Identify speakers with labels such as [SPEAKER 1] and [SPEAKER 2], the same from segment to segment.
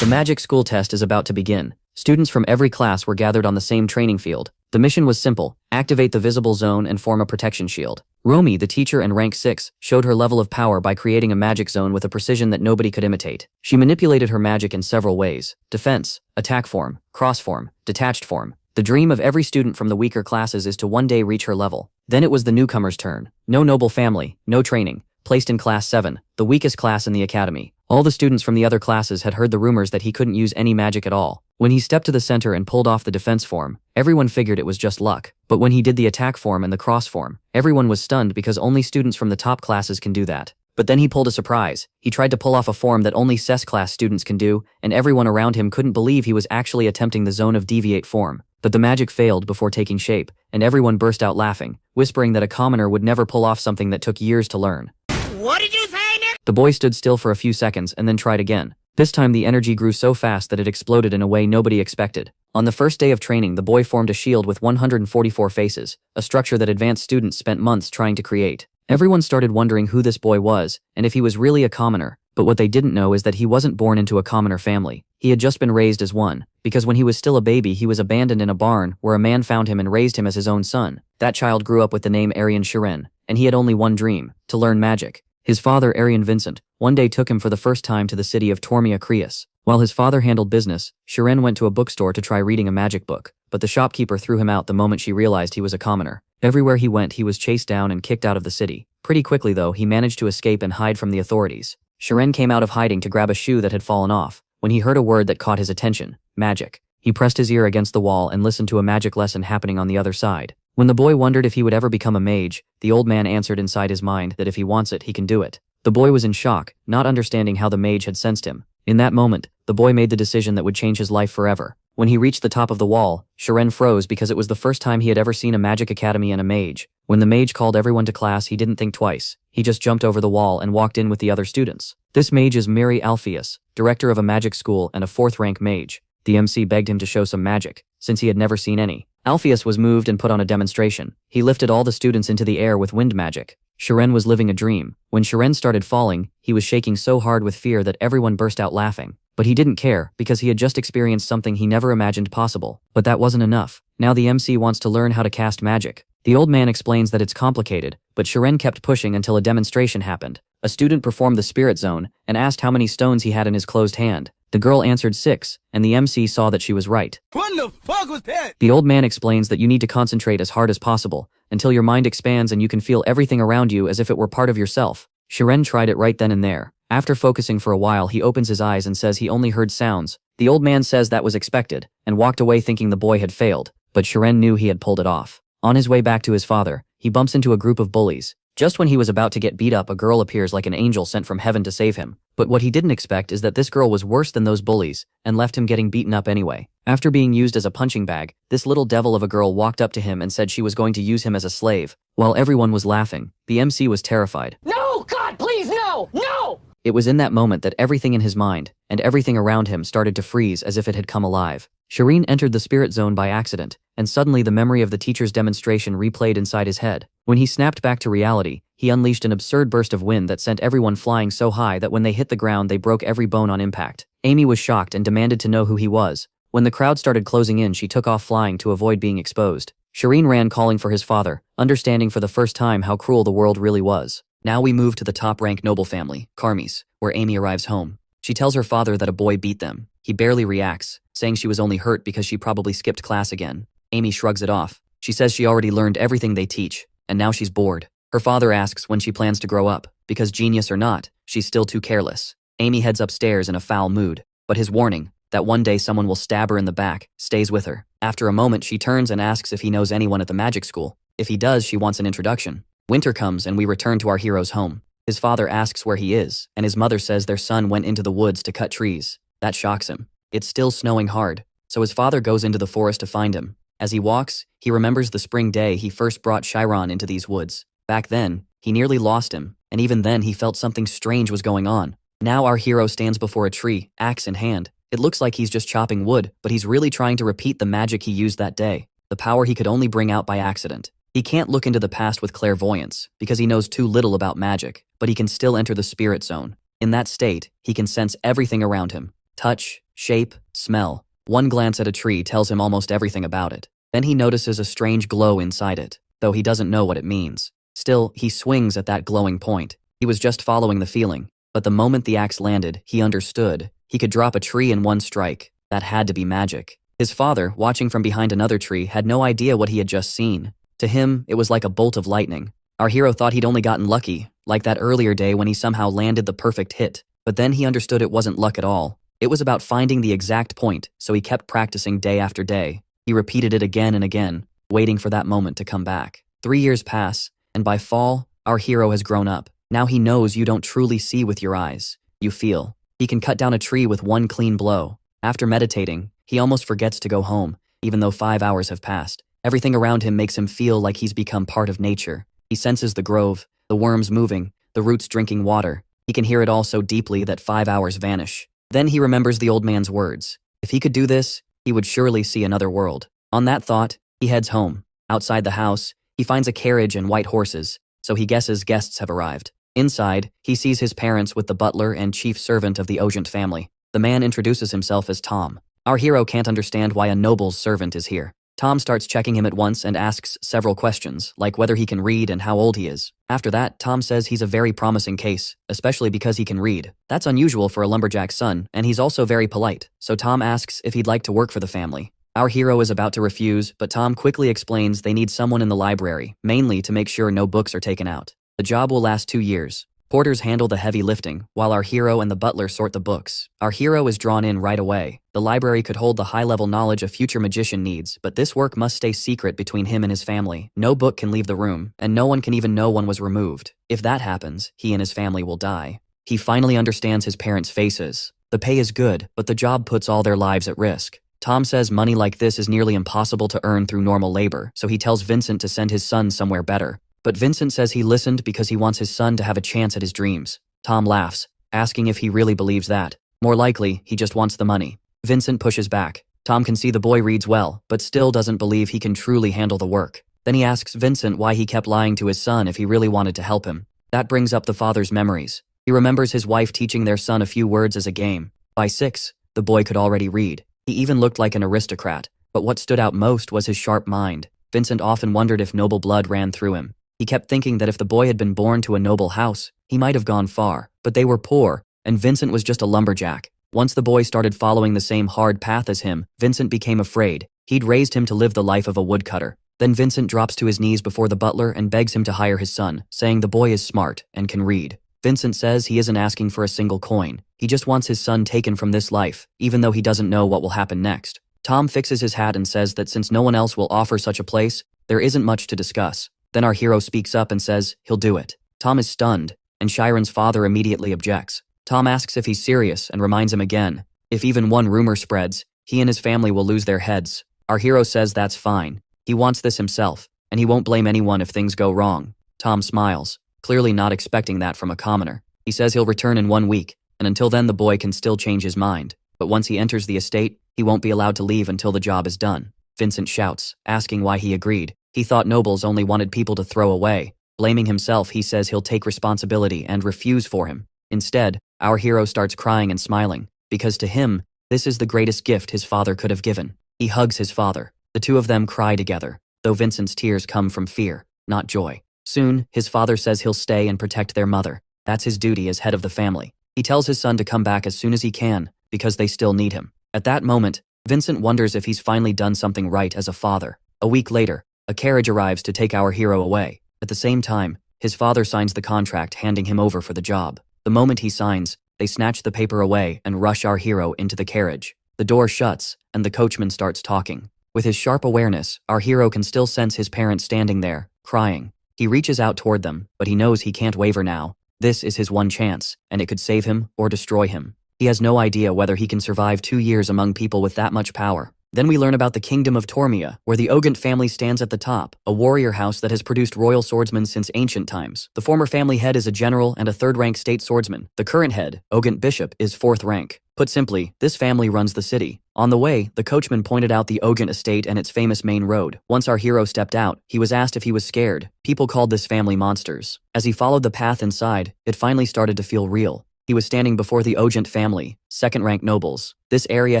[SPEAKER 1] The magic school test is about to begin. Students from every class were gathered on the same training field. The mission was simple: activate the visible zone and form a protection shield. Romy, the teacher and rank 6, showed her level of power by creating a magic zone with a precision that nobody could imitate. She manipulated her magic in several ways: defense, attack form, cross form, detached form. The dream of every student from the weaker classes is to one day reach her level. Then it was the newcomer's turn. No noble family, no training. Placed in class 7, the weakest class in the academy. All the students from the other classes had heard the rumors that he couldn't use any magic at all. When he stepped to the center and pulled off the defense form, everyone figured it was just luck. But when he did the attack form and the cross form, everyone was stunned because only students from the top classes can do that. But then he pulled a surprise. He tried to pull off a form that only CES class students can do, and everyone around him couldn't believe he was actually attempting the zone of deviate form. But the magic failed before taking shape, and everyone burst out laughing, whispering that a commoner would never pull off something that took years to learn.
[SPEAKER 2] What did you say, Nick?
[SPEAKER 1] The boy stood still for a few seconds and then tried again. This time the energy grew so fast that it exploded in a way nobody expected. On the first day of training, the boy formed a shield with 144 faces, a structure that advanced students spent months trying to create. Everyone started wondering who this boy was, and if he was really a commoner. But what they didn't know is that he wasn't born into a commoner family. He had just been raised as one, because when he was still a baby he was abandoned in a barn where a man found him and raised him as his own son. That child grew up with the name Arian Shiren, and he had only one dream: to learn magic. His father, Arian Vincent, one day took him for the first time to the city of Tormia Creus. While his father handled business, Shiren went to a bookstore to try reading a magic book, but the shopkeeper threw him out the moment she realized he was a commoner. Everywhere he went he was chased down and kicked out of the city. Pretty quickly though, he managed to escape and hide from the authorities. Shiren came out of hiding to grab a shoe that had fallen off, when he heard a word that caught his attention: magic. He pressed his ear against the wall and listened to a magic lesson happening on the other side. When the boy wondered if he would ever become a mage, the old man answered inside his mind that if he wants it, he can do it. The boy was in shock, not understanding how the mage had sensed him. In that moment, the boy made the decision that would change his life forever. When he reached the top of the wall, Shiren froze because it was the first time he had ever seen a magic academy and a mage. When the mage called everyone to class, he didn't think twice. He just jumped over the wall and walked in with the other students. This mage is Miri Alpheus, director of a magic school and a 4th-rank mage. The MC begged him to show some magic, since he had never seen any. Alpheus was moved and put on a demonstration. He lifted all the students into the air with wind magic. Shiren was living a dream. When Shiren started falling, he was shaking so hard with fear that everyone burst out laughing. But he didn't care, because he had just experienced something he never imagined possible. But that wasn't enough. Now the MC wants to learn how to cast magic. The old man explains that it's complicated, but Shiren kept pushing until a demonstration happened. A student performed the spirit zone and asked how many stones he had in his closed hand. The girl answered 6, and the MC saw that she was right.
[SPEAKER 2] What the fuck was that?
[SPEAKER 1] The old man explains that you need to concentrate as hard as possible, until your mind expands and you can feel everything around you as if it were part of yourself. Shiren tried it right then and there. After focusing for a while, he opens his eyes and says he only heard sounds. The old man says that was expected, and walked away thinking the boy had failed, but Shiren knew he had pulled it off. On his way back to his father, he bumps into a group of bullies. Just when he was about to get beat up, a girl appears like an angel sent from heaven to save him. But what he didn't expect is that this girl was worse than those bullies, and left him getting beaten up anyway. After being used as a punching bag, this little devil of a girl walked up to him and said she was going to use him as a slave. While everyone was laughing, the MC was terrified.
[SPEAKER 2] No, God, please, no, no!
[SPEAKER 1] It was in that moment that everything in his mind, and everything around him started to freeze as if it had come alive. Shiren entered the spirit zone by accident, and suddenly the memory of the teacher's demonstration replayed inside his head. When he snapped back to reality, he unleashed an absurd burst of wind that sent everyone flying so high that when they hit the ground they broke every bone on impact. Amy was shocked and demanded to know who he was. When the crowd started closing in, she took off flying to avoid being exposed. Shiren ran calling for his father, understanding for the first time how cruel the world really was. Now we move to the top-rank noble family, Carmes, where Amy arrives home. She tells her father that a boy beat them. He barely reacts, saying she was only hurt because she probably skipped class again. Amy shrugs it off. She says she already learned everything they teach, and now she's bored. Her father asks when she plans to grow up, because genius or not, she's still too careless. Amy heads upstairs in a foul mood, but his warning, that one day someone will stab her in the back, stays with her. After a moment, she turns and asks if he knows anyone at the magic school. If he does, she wants an introduction. Winter comes and we return to our hero's home. His father asks where he is, and his mother says their son went into the woods to cut trees. That shocks him. It's still snowing hard, so his father goes into the forest to find him. As he walks, he remembers the spring day he first brought Chiron into these woods. Back then, he nearly lost him, and even then he felt something strange was going on. Now our hero stands before a tree, axe in hand. It looks like he's just chopping wood, but he's really trying to repeat the magic he used that day, the power he could only bring out by accident. He can't look into the past with clairvoyance, because he knows too little about magic, but he can still enter the spirit zone. In that state, he can sense everything around him. Touch, shape, smell. One glance at a tree tells him almost everything about it. Then he notices a strange glow inside it, though he doesn't know what it means. Still, he swings at that glowing point. He was just following the feeling, but the moment the axe landed, he understood. He could drop a tree in one strike. That had to be magic. His father, watching from behind another tree, had no idea what he had just seen. To him, it was like a bolt of lightning. Our hero thought he'd only gotten lucky, like that earlier day when he somehow landed the perfect hit. But then he understood it wasn't luck at all. It was about finding the exact point, so he kept practicing day after day. He repeated it again and again, waiting for that moment to come back. 3 years pass, and by fall, our hero has grown up. Now he knows you don't truly see with your eyes. You feel. He can cut down a tree with one clean blow. After meditating, he almost forgets to go home, even though 5 hours have passed. Everything around him makes him feel like he's become part of nature. He senses the grove, the worms moving, the roots drinking water. He can hear it all so deeply that 5 hours vanish. Then he remembers the old man's words. If he could do this, he would surely see another world. On that thought, he heads home. Outside the house, he finds a carriage and white horses, so he guesses guests have arrived. Inside, he sees his parents with the butler and chief servant of the Ogent family. The man introduces himself as Tom. Our hero can't understand why a noble's servant is here. Tom starts checking him at once and asks several questions, like whether he can read and how old he is. After that, Tom says he's a very promising case, especially because he can read. That's unusual for a lumberjack's son, and he's also very polite, so Tom asks if he'd like to work for the family. Our hero is about to refuse, but Tom quickly explains they need someone in the library, mainly to make sure no books are taken out. The job will last 2 years. Porters handle the heavy lifting, while our hero and the butler sort the books. Our hero is drawn in right away. The library could hold the high-level knowledge a future magician needs, but this work must stay secret between him and his family. No book can leave the room, and no one can even know one was removed. If that happens, he and his family will die. He finally understands his parents' faces. The pay is good, but the job puts all their lives at risk. Tom says money like this is nearly impossible to earn through normal labor, so he tells Vincent to send his son somewhere better. But Vincent says he listened because he wants his son to have a chance at his dreams. Tom laughs, asking if he really believes that. More likely, he just wants the money. Vincent pushes back. Tom can see the boy reads well, but still doesn't believe he can truly handle the work. Then he asks Vincent why he kept lying to his son if he really wanted to help him. That brings up the father's memories. He remembers his wife teaching their son a few words as a game. By 6, the boy could already read. He even looked like an aristocrat, but what stood out most was his sharp mind. Vincent often wondered if noble blood ran through him. He kept thinking that if the boy had been born to a noble house, he might have gone far, but they were poor, and Vincent was just a lumberjack. Once the boy started following the same hard path as him, Vincent became afraid. He'd raised him to live the life of a woodcutter. Then Vincent drops to his knees before the butler and begs him to hire his son, saying the boy is smart and can read. Vincent says he isn't asking for a single coin. He just wants his son taken from this life, even though he doesn't know what will happen next. Tom fixes his hat and says that since no one else will offer such a place, there isn't much to discuss. Then our hero speaks up and says he'll do it. Tom is stunned, and Chiron's father immediately objects. Tom asks if he's serious and reminds him again. If even one rumor spreads, he and his family will lose their heads. Our hero says that's fine. He wants this himself, and he won't blame anyone if things go wrong. Tom smiles, clearly not expecting that from a commoner. He says he'll return in 1 week, and until then the boy can still change his mind. But once he enters the estate, he won't be allowed to leave until the job is done. Vincent shouts, asking why he agreed. He thought nobles only wanted people to throw away. Blaming himself, he says he'll take responsibility and refuse for him. Instead, our hero starts crying and smiling, because to him, this is the greatest gift his father could have given. He hugs his father. The two of them cry together, though Vincent's tears come from fear, not joy. Soon, his father says he'll stay and protect their mother. That's his duty as head of the family. He tells his son to come back as soon as he can, because they still need him. At that moment, Vincent wonders if he's finally done something right as a father. A week later, a carriage arrives to take our hero away. At the same time, his father signs the contract handing him over for the job. The moment he signs, they snatch the paper away and rush our hero into the carriage. The door shuts, and the coachman starts talking. With his sharp awareness, our hero can still sense his parents standing there, crying. He reaches out toward them, but he knows he can't waver now. This is his one chance, and it could save him or destroy him. He has no idea whether he can survive 2 years among people with that much power. Then we learn about the kingdom of Tormia, where the Ogent family stands at the top, a warrior house that has produced royal swordsmen since ancient times. The former family head is a general and a third-rank state swordsman. The current head, Ogent Bishop, is 4th rank. Put simply, this family runs the city. On the way, the coachman pointed out the Ogent estate and its famous main road. Once our hero stepped out, he was asked if he was scared. People called this family monsters. As he followed the path inside, it finally started to feel real. He was standing before the Ogent family, second-rank nobles. This area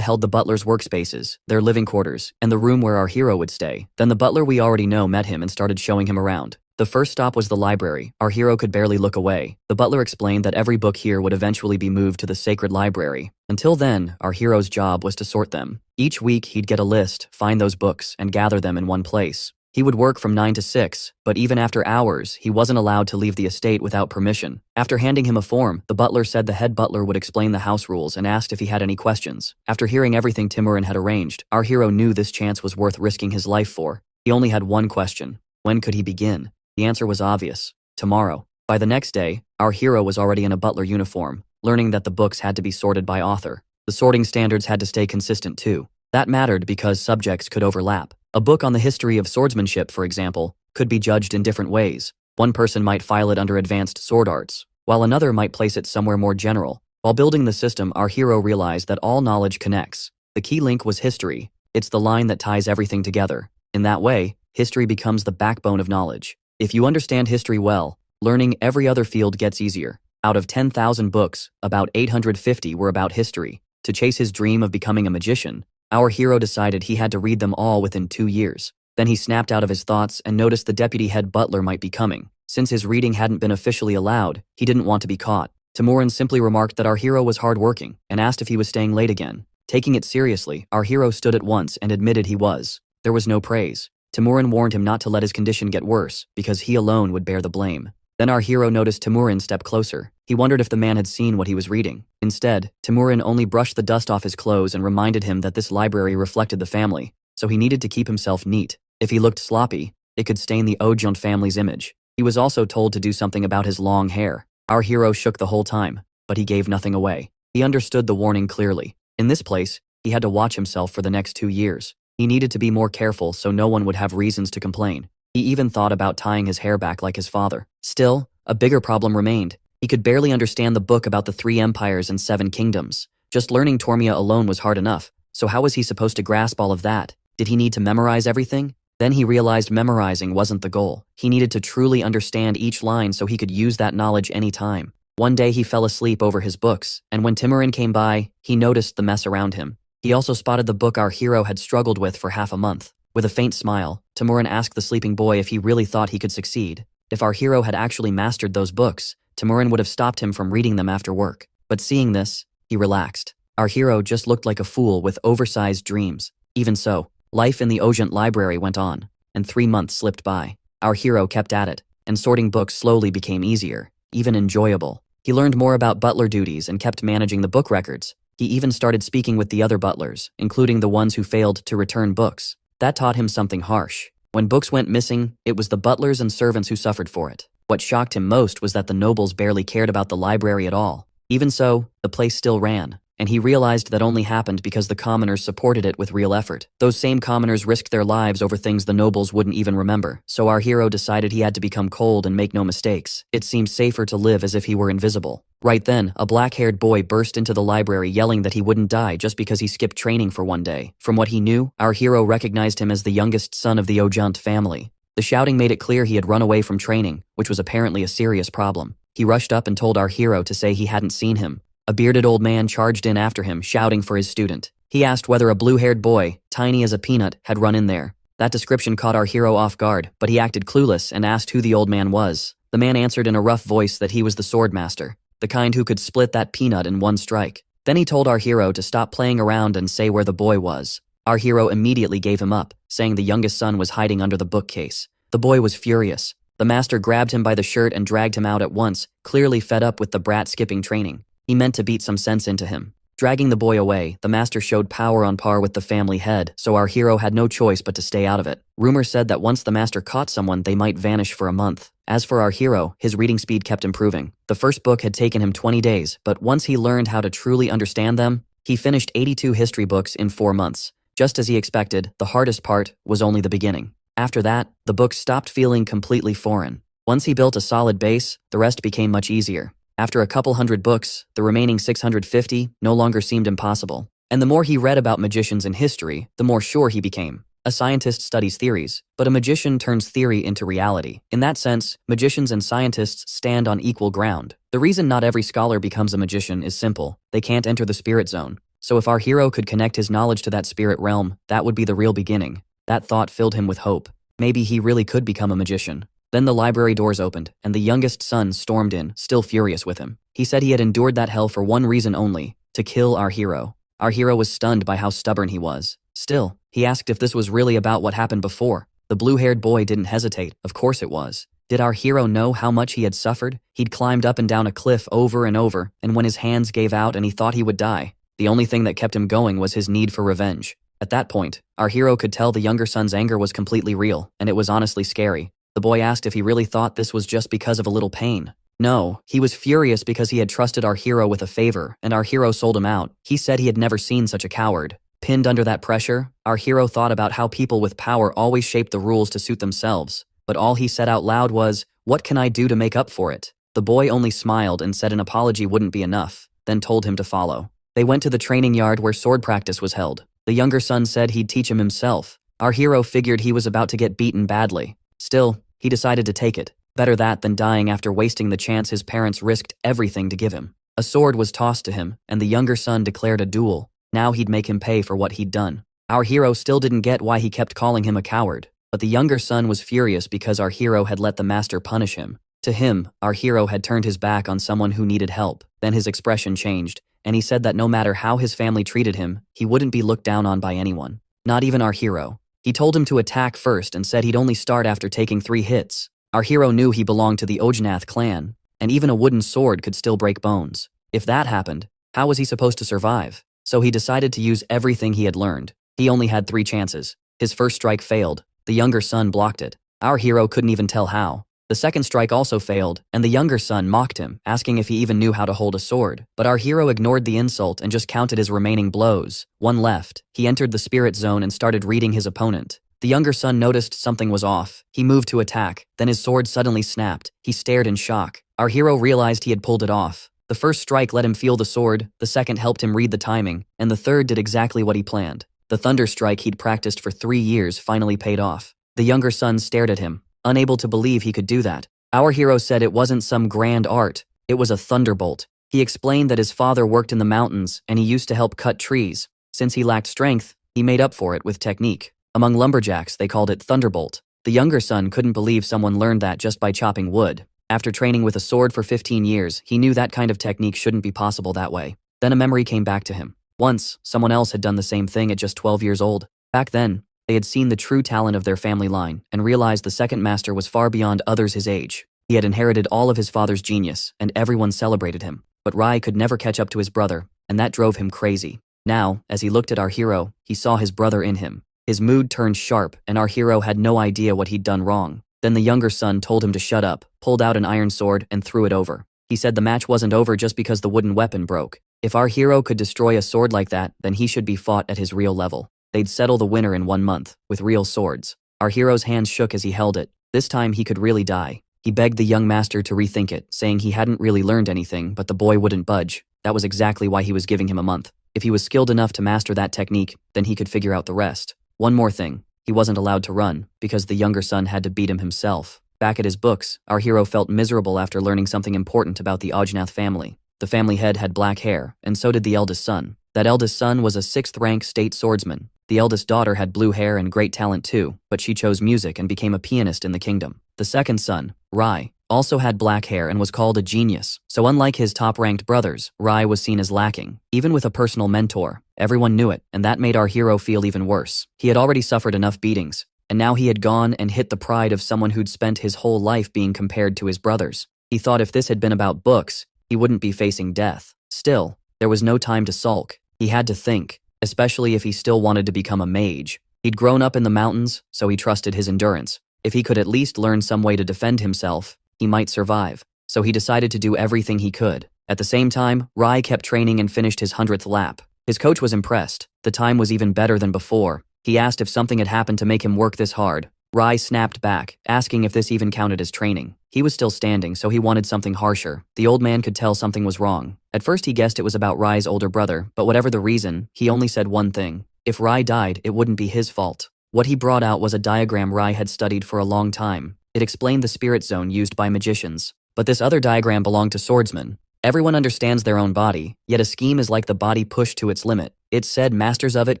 [SPEAKER 1] held the butler's workspaces, their living quarters, and the room where our hero would stay. Then the butler we already know met him and started showing him around. The first stop was the library. Our hero could barely look away. The butler explained that every book here would eventually be moved to the sacred library. Until then, our hero's job was to sort them. Each week, he'd get a list, find those books, and gather them in one place. He would work from 9 to 6, but even after hours, he wasn't allowed to leave the estate without permission. After handing him a form, the butler said the head butler would explain the house rules and asked if he had any questions. After hearing everything Timurin had arranged, our hero knew this chance was worth risking his life for. He only had one question. When could he begin? The answer was obvious. Tomorrow. By the next day, our hero was already in a butler uniform, learning that the books had to be sorted by author. The sorting standards had to stay consistent too. That mattered because subjects could overlap. A book on the history of swordsmanship, for example, could be judged in different ways. One person might file it under advanced sword arts, while another might place it somewhere more general. While building the system, our hero realized that all knowledge connects. The key link was history. It's the line that ties everything together. In that way, history becomes the backbone of knowledge. If you understand history well, learning every other field gets easier. Out of 10,000 books, about 850 were about history. To chase his dream of becoming a magician, our hero decided he had to read them all within 2 years. Then he snapped out of his thoughts and noticed the deputy head butler might be coming. Since his reading hadn't been officially allowed, he didn't want to be caught. Timurin simply remarked that our hero was hardworking and asked if he was staying late again. Taking it seriously, our hero stood at once and admitted he was. There was no praise. Timurin warned him not to let his condition get worse, because he alone would bear the blame. Then our hero noticed Timurin step closer. He wondered if the man had seen what he was reading. Instead, Timurin only brushed the dust off his clothes and reminded him that this library reflected the family, so he needed to keep himself neat. If he looked sloppy, it could stain the Ogent family's image. He was also told to do something about his long hair. Our hero shook the whole time, but he gave nothing away. He understood the warning clearly. In this place, he had to watch himself for the next 2 years. He needed to be more careful so no one would have reasons to complain. He even thought about tying his hair back like his father. Still, a bigger problem remained. He could barely understand the book about the 3 empires and 7 kingdoms. Just learning Tormia alone was hard enough, so how was he supposed to grasp all of that? Did he need to memorize everything? Then he realized memorizing wasn't the goal. He needed to truly understand each line so he could use that knowledge anytime. One day he fell asleep over his books, and when Timurin came by, he noticed the mess around him. He also spotted the book our hero had struggled with for half a month. With a faint smile, Timurin asked the sleeping boy if he really thought he could succeed. If our hero had actually mastered those books, Timurin would have stopped him from reading them after work. But seeing this, he relaxed. Our hero just looked like a fool with oversized dreams. Even so, life in the Ogent library went on, and 3 months slipped by. Our hero kept at it, and sorting books slowly became easier, even enjoyable. He learned more about butler duties and kept managing the book records. He even started speaking with the other butlers, including the ones who failed to return books. That taught him something harsh. When books went missing, it was the butlers and servants who suffered for it. What shocked him most was that the nobles barely cared about the library at all. Even so, the place still ran, and he realized that only happened because the commoners supported it with real effort. Those same commoners risked their lives over things the nobles wouldn't even remember, so our hero decided he had to become cold and make no mistakes. It seemed safer to live as if he were invisible. Right then, a black-haired boy burst into the library yelling that he wouldn't die just because he skipped training for one day. From what he knew, our hero recognized him as the youngest son of the Ogent family. The shouting made it clear he had run away from training, which was apparently a serious problem. He rushed up and told our hero to say he hadn't seen him. A bearded old man charged in after him, shouting for his student. He asked whether a blue-haired boy, tiny as a peanut, had run in there. That description caught our hero off guard, but he acted clueless and asked who the old man was. The man answered in a rough voice that he was the sword master, the kind who could split that peanut in one strike. Then he told our hero to stop playing around and say where the boy was. Our hero immediately gave him up, saying the youngest son was hiding under the bookcase. The boy was furious. The master grabbed him by the shirt and dragged him out at once, clearly fed up with the brat skipping training. He meant to beat some sense into him. Dragging the boy away, the master showed power on par with the family head, so our hero had no choice but to stay out of it. Rumor said that once the master caught someone, they might vanish for a month. As for our hero, his reading speed kept improving. The first book had taken him 20 days, but once he learned how to truly understand them, he finished 82 history books in 4 months. Just as he expected, the hardest part was only the beginning. After that, the books stopped feeling completely foreign. Once he built a solid base, the rest became much easier. After a couple hundred books, the remaining 650 no longer seemed impossible. And the more he read about magicians in history, the more sure he became. A scientist studies theories, but a magician turns theory into reality. In that sense, magicians and scientists stand on equal ground. The reason not every scholar becomes a magician is simple: they can't enter the spirit zone. So if our hero could connect his knowledge to that spirit realm, that would be the real beginning. That thought filled him with hope. Maybe he really could become a magician. Then the library doors opened, and the youngest son stormed in, still furious with him. He said he had endured that hell for one reason only: to kill our hero. Our hero was stunned by how stubborn he was. Still, he asked if this was really about what happened before. The blue-haired boy didn't hesitate. Of course it was. Did our hero know how much he had suffered? He'd climbed up and down a cliff over and over, and when his hands gave out and he thought he would die, the only thing that kept him going was his need for revenge. At that point, our hero could tell the younger son's anger was completely real, and it was honestly scary. The boy asked if he really thought this was just because of a little pain. No, he was furious because he had trusted our hero with a favor, and our hero sold him out. He said he had never seen such a coward. Pinned under that pressure, our hero thought about how people with power always shape the rules to suit themselves. But all he said out loud was, "What can I do to make up for it?" The boy only smiled and said an apology wouldn't be enough, then told him to follow. They went to the training yard where sword practice was held. The younger son said he'd teach him himself. Our hero figured he was about to get beaten badly. Still, he decided to take it. Better that than dying after wasting the chance his parents risked everything to give him. A sword was tossed to him, and the younger son declared a duel. Now he'd make him pay for what he'd done. Our hero still didn't get why he kept calling him a coward, but the younger son was furious because our hero had let the master punish him. To him, our hero had turned his back on someone who needed help. Then his expression changed, and he said that no matter how his family treated him, he wouldn't be looked down on by anyone. Not even our hero. He told him to attack first and said he'd only start after taking 3 hits. Our hero knew he belonged to the Ojnath clan, and even a wooden sword could still break bones. If that happened, how was he supposed to survive? So he decided to use everything he had learned. He only had 3 chances. His first strike failed. The younger son blocked it. Our hero couldn't even tell how. The second strike also failed, and the younger son mocked him, asking if he even knew how to hold a sword. But our hero ignored the insult and just counted his remaining blows. 1 left. He entered the spirit zone and started reading his opponent. The younger son noticed something was off. He moved to attack. Then his sword suddenly snapped. He stared in shock. Our hero realized he had pulled it off. The first strike let him feel the sword, the second helped him read the timing, and the third did exactly what he planned. The thunder strike he'd practiced for 3 years finally paid off. The younger son stared at him, unable to believe he could do that. Our hero said it wasn't some grand art, it was a thunderbolt. He explained that his father worked in the mountains and he used to help cut trees. Since he lacked strength, he made up for it with technique. Among lumberjacks, they called it thunderbolt. The younger son couldn't believe someone learned that just by chopping wood. After training with a sword for 15 years, he knew that kind of technique shouldn't be possible that way. Then a memory came back to him. Once, someone else had done the same thing at just 12 years old. Back then, they had seen the true talent of their family line and realized the second master was far beyond others his age. He had inherited all of his father's genius, and everyone celebrated him. But Rai could never catch up to his brother, and that drove him crazy. Now, as he looked at our hero, he saw his brother in him. His mood turned sharp, and our hero had no idea what he'd done wrong. Then the younger son told him to shut up, pulled out an iron sword, and threw it over. He said the match wasn't over just because the wooden weapon broke. If our hero could destroy a sword like that, then he should be fought at his real level. They'd settle the winner in 1 month, with real swords. Our hero's hands shook as he held it. This time he could really die. He begged the young master to rethink it, saying he hadn't really learned anything, but the boy wouldn't budge. That was exactly why he was giving him a month. If he was skilled enough to master that technique, then he could figure out the rest. One more thing. He wasn't allowed to run, because the younger son had to beat him himself. Back at his books, our hero felt miserable after learning something important about the Ojnath family. The family head had black hair, and so did the eldest son. That eldest son was a 6th-rank state swordsman. The eldest daughter had blue hair and great talent too, but she chose music and became a pianist in the kingdom. The second son, Rai, also had black hair and was called a genius. So unlike his top-ranked brothers, Rai was seen as lacking. Even with a personal mentor, everyone knew it, and that made our hero feel even worse. He had already suffered enough beatings, and now he had gone and hit the pride of someone who'd spent his whole life being compared to his brothers. He thought if this had been about books, he wouldn't be facing death. Still, there was no time to sulk. He had to think, especially if he still wanted to become a mage. He'd grown up in the mountains, so he trusted his endurance. If he could at least learn some way to defend himself, he might survive. So he decided to do everything he could. At the same time, Rai kept training and finished his 100th lap. His coach was impressed. The time was even better than before. He asked if something had happened to make him work this hard. Rai snapped back, asking if this even counted as training. He was still standing, so he wanted something harsher. The old man could tell something was wrong. At first he guessed it was about Rai's older brother, but whatever the reason, he only said one thing. If Rai died, it wouldn't be his fault. What he brought out was a diagram Rai had studied for a long time. It explained the spirit zone used by magicians. But this other diagram belonged to swordsmen. Everyone understands their own body, yet a scheme is like the body pushed to its limit. It said masters of it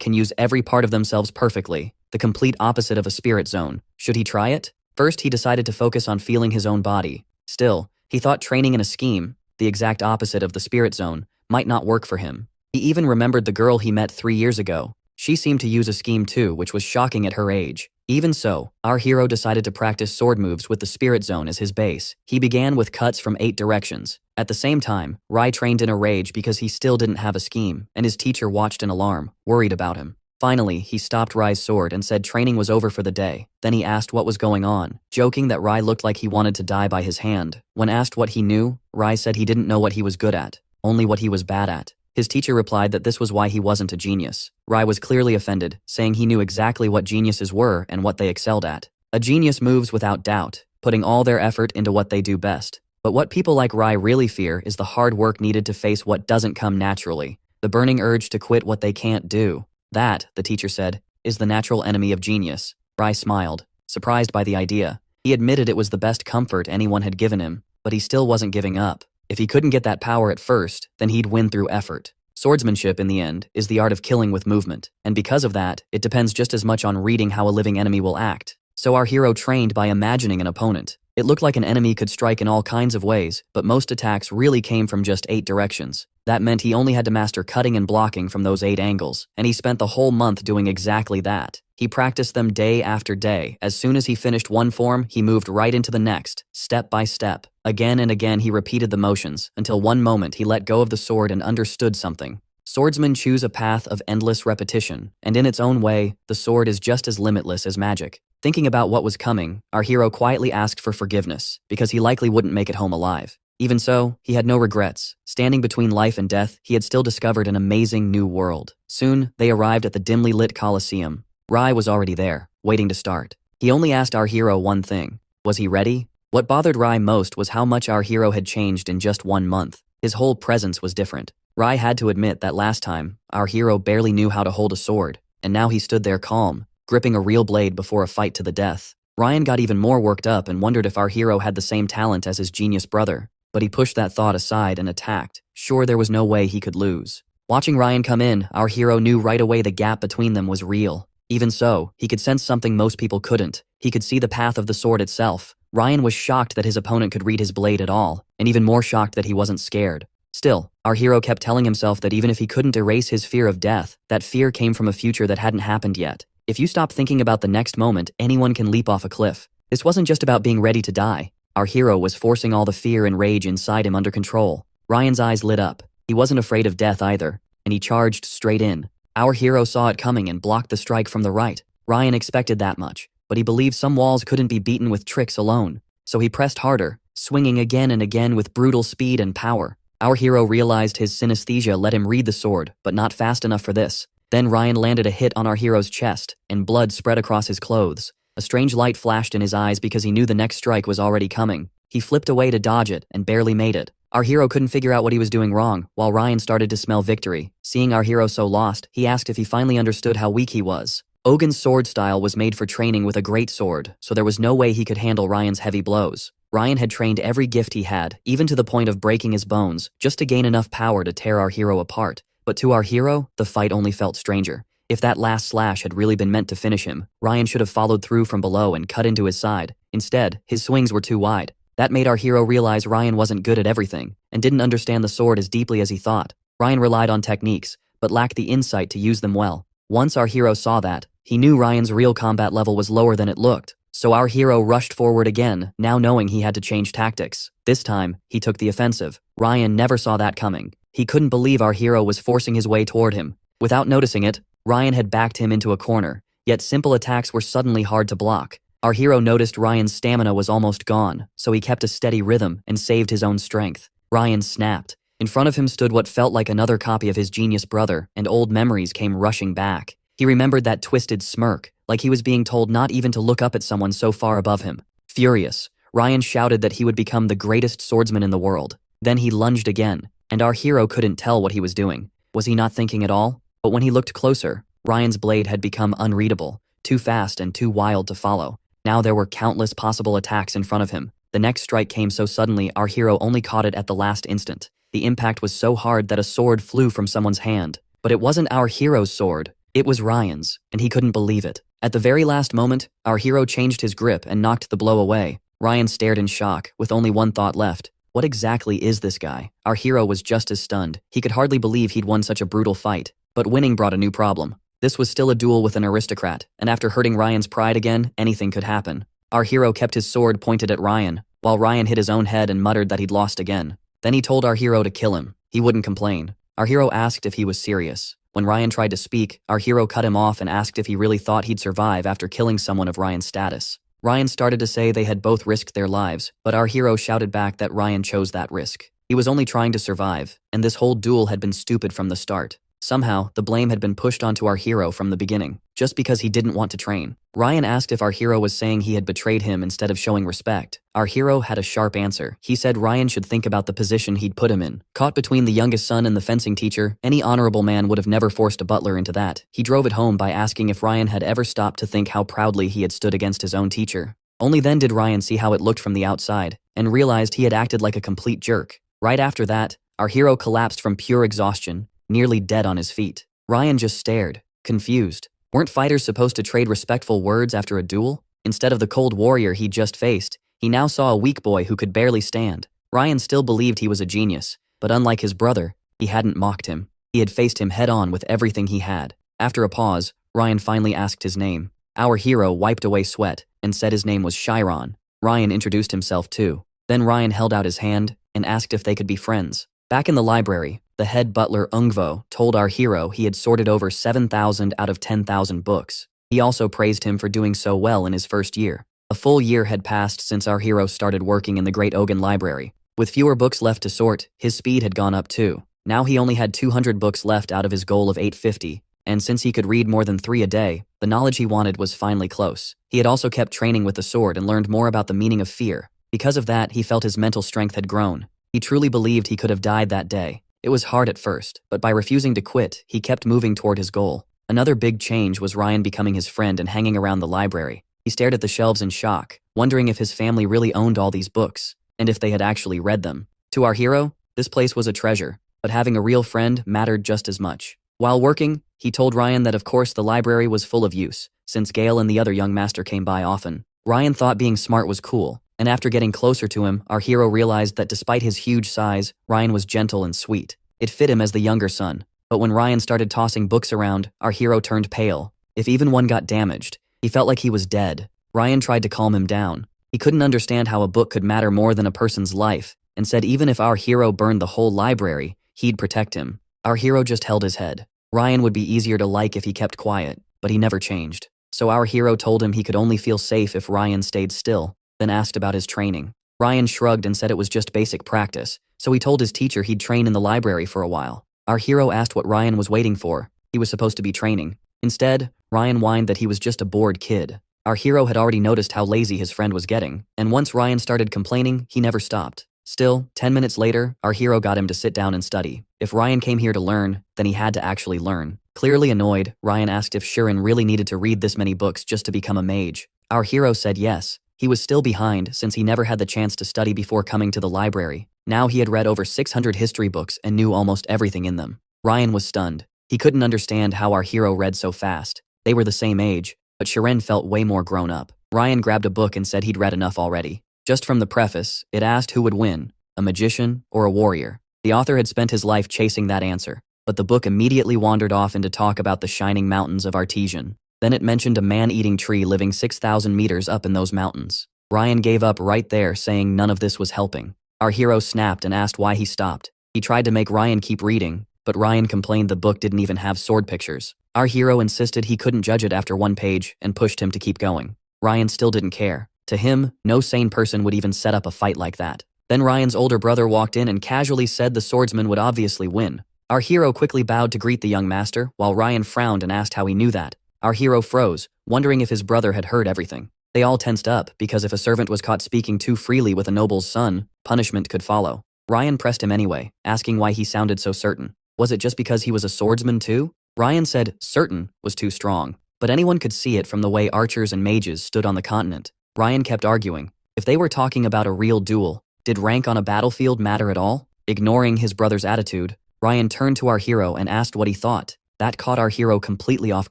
[SPEAKER 1] can use every part of themselves perfectly, the complete opposite of a spirit zone. Should he try it? First, he decided to focus on feeling his own body. Still, he thought training in a scheme, the exact opposite of the spirit zone, might not work for him. He even remembered the girl he met 3 years ago. She seemed to use a scheme too, which was shocking at her age. Even so, our hero decided to practice sword moves with the spirit zone as his base. He began with cuts from 8 directions. At the same time, Rai trained in a rage because he still didn't have a scheme, and his teacher watched in alarm, worried about him. Finally, he stopped Rai's sword and said training was over for the day. Then he asked what was going on, joking that Rai looked like he wanted to die by his hand. When asked what he knew, Rai said he didn't know what he was good at, only what he was bad at. His teacher replied that this was why he wasn't a genius. Rai was clearly offended, saying he knew exactly what geniuses were and what they excelled at. A genius moves without doubt, putting all their effort into what they do best. But what people like Rai really fear is the hard work needed to face what doesn't come naturally, the burning urge to quit what they can't do. That, the teacher said, is the natural enemy of genius. Rai smiled, surprised by the idea. He admitted it was the best comfort anyone had given him, but he still wasn't giving up. If he couldn't get that power at first, then he'd win through effort. Swordsmanship, in the end, is the art of killing with movement, and because of that, it depends just as much on reading how a living enemy will act. So our hero trained by imagining an opponent. It looked like an enemy could strike in all kinds of ways, but most attacks really came from just 8 directions. That meant he only had to master cutting and blocking from those 8 angles, and he spent the whole month doing exactly that. He practiced them day after day. As soon as he finished one form, he moved right into the next, step by step. Again and again he repeated the motions, until one moment he let go of the sword and understood something. Swordsmen choose a path of endless repetition, and in its own way, the sword is just as limitless as magic. Thinking about what was coming, our hero quietly asked for forgiveness, because he likely wouldn't make it home alive. Even so, he had no regrets. Standing between life and death, he had still discovered an amazing new world. Soon, they arrived at the dimly lit Colosseum. Rai was already there, waiting to start. He only asked our hero one thing. Was he ready? What bothered Rai most was how much our hero had changed in just 1 month. His whole presence was different. Rai had to admit that last time, our hero barely knew how to hold a sword, and now he stood there calm, gripping a real blade before a fight to the death. Ryan got even more worked up and wondered if our hero had the same talent as his genius brother, but he pushed that thought aside and attacked, sure there was no way he could lose. Watching Ryan come in, our hero knew right away the gap between them was real. Even so, he could sense something most people couldn't. He could see the path of the sword itself. Ryan was shocked that his opponent could read his blade at all, and even more shocked that he wasn't scared. Still, our hero kept telling himself that even if he couldn't erase his fear of death, that fear came from a future that hadn't happened yet. If you stop thinking about the next moment, anyone can leap off a cliff. This wasn't just about being ready to die. Our hero was forcing all the fear and rage inside him under control. Ryan's eyes lit up. He wasn't afraid of death either, and he charged straight in. Our hero saw it coming and blocked the strike from the right. Ryan expected that much, but he believed some walls couldn't be beaten with tricks alone. So he pressed harder, swinging again and again with brutal speed and power. Our hero realized his synesthesia let him read the sword, but not fast enough for this. Then Ryan landed a hit on our hero's chest, and blood spread across his clothes. A strange light flashed in his eyes because he knew the next strike was already coming. He flipped away to dodge it and barely made it. Our hero couldn't figure out what he was doing wrong, while Ryan started to smell victory. Seeing our hero so lost, he asked if he finally understood how weak he was. Ogun's sword style was made for training with a great sword, so there was no way he could handle Ryan's heavy blows. Ryan had trained every gift he had, even to the point of breaking his bones, just to gain enough power to tear our hero apart. But to our hero, the fight only felt stranger. If that last slash had really been meant to finish him, Ryan should have followed through from below and cut into his side. Instead, his swings were too wide. That made our hero realize Ryan wasn't good at everything, and didn't understand the sword as deeply as he thought. Ryan relied on techniques, but lacked the insight to use them well. Once our hero saw that, he knew Ryan's real combat level was lower than it looked. So our hero rushed forward again, now knowing he had to change tactics. This time, he took the offensive. Ryan never saw that coming. He couldn't believe our hero was forcing his way toward him. Without noticing it, Ryan had backed him into a corner, yet simple attacks were suddenly hard to block. Our hero noticed Ryan's stamina was almost gone, so he kept a steady rhythm and saved his own strength. Ryan snapped. In front of him stood what felt like another copy of his genius brother, and old memories came rushing back. He remembered that twisted smirk, like he was being told not even to look up at someone so far above him. Furious, Ryan shouted that he would become the greatest swordsman in the world. Then he lunged again, and our hero couldn't tell what he was doing. Was he not thinking at all? But when he looked closer, Ryan's blade had become unreadable. too fast and too wild to follow. Now there were countless possible attacks in front of him. The next strike came so suddenly our hero only caught it at the last instant. The impact was so hard that a sword flew from someone's hand. But it wasn't our hero's sword, it was Ryan's, and he couldn't believe it. At the very last moment, our hero changed his grip and knocked the blow away. Ryan stared in shock, with only one thought left. What exactly is this guy? Our hero was just as stunned. He could hardly believe he'd won such a brutal fight. But winning brought a new problem. This was still a duel with an aristocrat, and after hurting Ryan's pride again, anything could happen. Our hero kept his sword pointed at Ryan, while Ryan hit his own head and muttered that he'd lost again. Then he told our hero to kill him. He wouldn't complain. Our hero asked if he was serious. When Ryan tried to speak, our hero cut him off and asked if he really thought he'd survive after killing someone of Ryan's status. Ryan started to say they had both risked their lives, but our hero shouted back that Ryan chose that risk. He was only trying to survive, and this whole duel had been stupid from the start. Somehow, the blame had been pushed onto our hero from the beginning, just because he didn't want to train. Ryan asked if our hero was saying he had betrayed him instead of showing respect. Our hero had a sharp answer. He said Ryan should think about the position he'd put him in. Caught between the youngest son and the fencing teacher, any honorable man would have never forced a butler into that. He drove it home by asking if Ryan had ever stopped to think how proudly he had stood against his own teacher. Only then did Ryan see how it looked from the outside, and realized he had acted like a complete jerk. Right after that, our hero collapsed from pure exhaustion, nearly dead on his feet. Ryan just stared, confused. Weren't fighters supposed to trade respectful words after a duel? Instead of the cold warrior he'd just faced, he now saw a weak boy who could barely stand. Ryan still believed he was a genius, but unlike his brother, he hadn't mocked him. He had faced him head-on with everything he had. After a pause, Ryan finally asked his name. Our hero wiped away sweat and said his name was Chiron. Ryan introduced himself too. Then Ryan held out his hand and asked if they could be friends. Back in the library, the head butler Ungvo told our hero he had sorted over 7,000 out of 10,000 books. He also praised him for doing so well in his first year. A full year had passed since our hero started working in the Great Ogan Library. With fewer books left to sort, his speed had gone up too. Now he only had 200 books left out of his goal of 850, and since he could read more than 3 a day, the knowledge he wanted was finally close. He had also kept training with the sword and learned more about the meaning of fear. Because of that, he felt his mental strength had grown. He truly believed he could have died that day. It was hard at first, but by refusing to quit, he kept moving toward his goal. Another big change was Ryan becoming his friend and hanging around the library. He stared at the shelves in shock, wondering if his family really owned all these books, and if they had actually read them. To our hero, this place was a treasure, but having a real friend mattered just as much. While working, he told Ryan that of course the library was full of use, since Gale and the other young master came by often. Ryan thought being smart was cool, and after getting closer to him, our hero realized that despite his huge size, Ryan was gentle and sweet. It fit him as the younger son. But when Ryan started tossing books around, our hero turned pale. If even one got damaged, he felt like he was dead. Ryan tried to calm him down. He couldn't understand how a book could matter more than a person's life, and said even if our hero burned the whole library, he'd protect him. Our hero just held his head. Ryan would be easier to like if he kept quiet, but he never changed. So our hero told him he could only feel safe if Ryan stayed still, then asked about his training. Ryan shrugged and said it was just basic practice, so he told his teacher he'd train in the library for a while. Our hero asked what Ryan was waiting for. He was supposed to be training. Instead, Ryan whined that he was just a bored kid. Our hero had already noticed how lazy his friend was getting, and once Ryan started complaining, he never stopped. Still, 10 minutes later, our hero got him to sit down and study. If Ryan came here to learn, then he had to actually learn. Clearly annoyed, Ryan asked if Shirin really needed to read this many books just to become a mage. Our hero said yes. He was still behind since he never had the chance to study before coming to the library. Now he had read over 600 history books and knew almost everything in them. Ryan was stunned. He couldn't understand how our hero read so fast. They were the same age, but Shirin felt way more grown up. Ryan grabbed a book and said he'd read enough already. Just from the preface, it asked who would win, a magician or a warrior. The author had spent his life chasing that answer, but the book immediately wandered off into talk about the shining mountains of Artesian. Then it mentioned a man-eating tree living 6,000 meters up in those mountains. Ryan gave up right there, saying none of this was helping. Our hero snapped and asked why he stopped. He tried to make Ryan keep reading, but Ryan complained the book didn't even have sword pictures. Our hero insisted he couldn't judge it after one page and pushed him to keep going. Ryan still didn't care. To him, no sane person would even set up a fight like that. Then Ryan's older brother walked in and casually said the swordsman would obviously win. Our hero quickly bowed to greet the young master, while Ryan frowned and asked how he knew that. Our hero froze, wondering if his brother had heard everything. They all tensed up, because if a servant was caught speaking too freely with a noble's son, punishment could follow. Ryan pressed him anyway, asking why he sounded so certain. Was it just because he was a swordsman too? Ryan said certain was too strong. but anyone could see it from the way archers and mages stood on the continent. Ryan kept arguing. If they were talking about a real duel, did rank on a battlefield matter at all? Ignoring his brother's attitude, Ryan turned to our hero and asked what he thought. That caught our hero completely off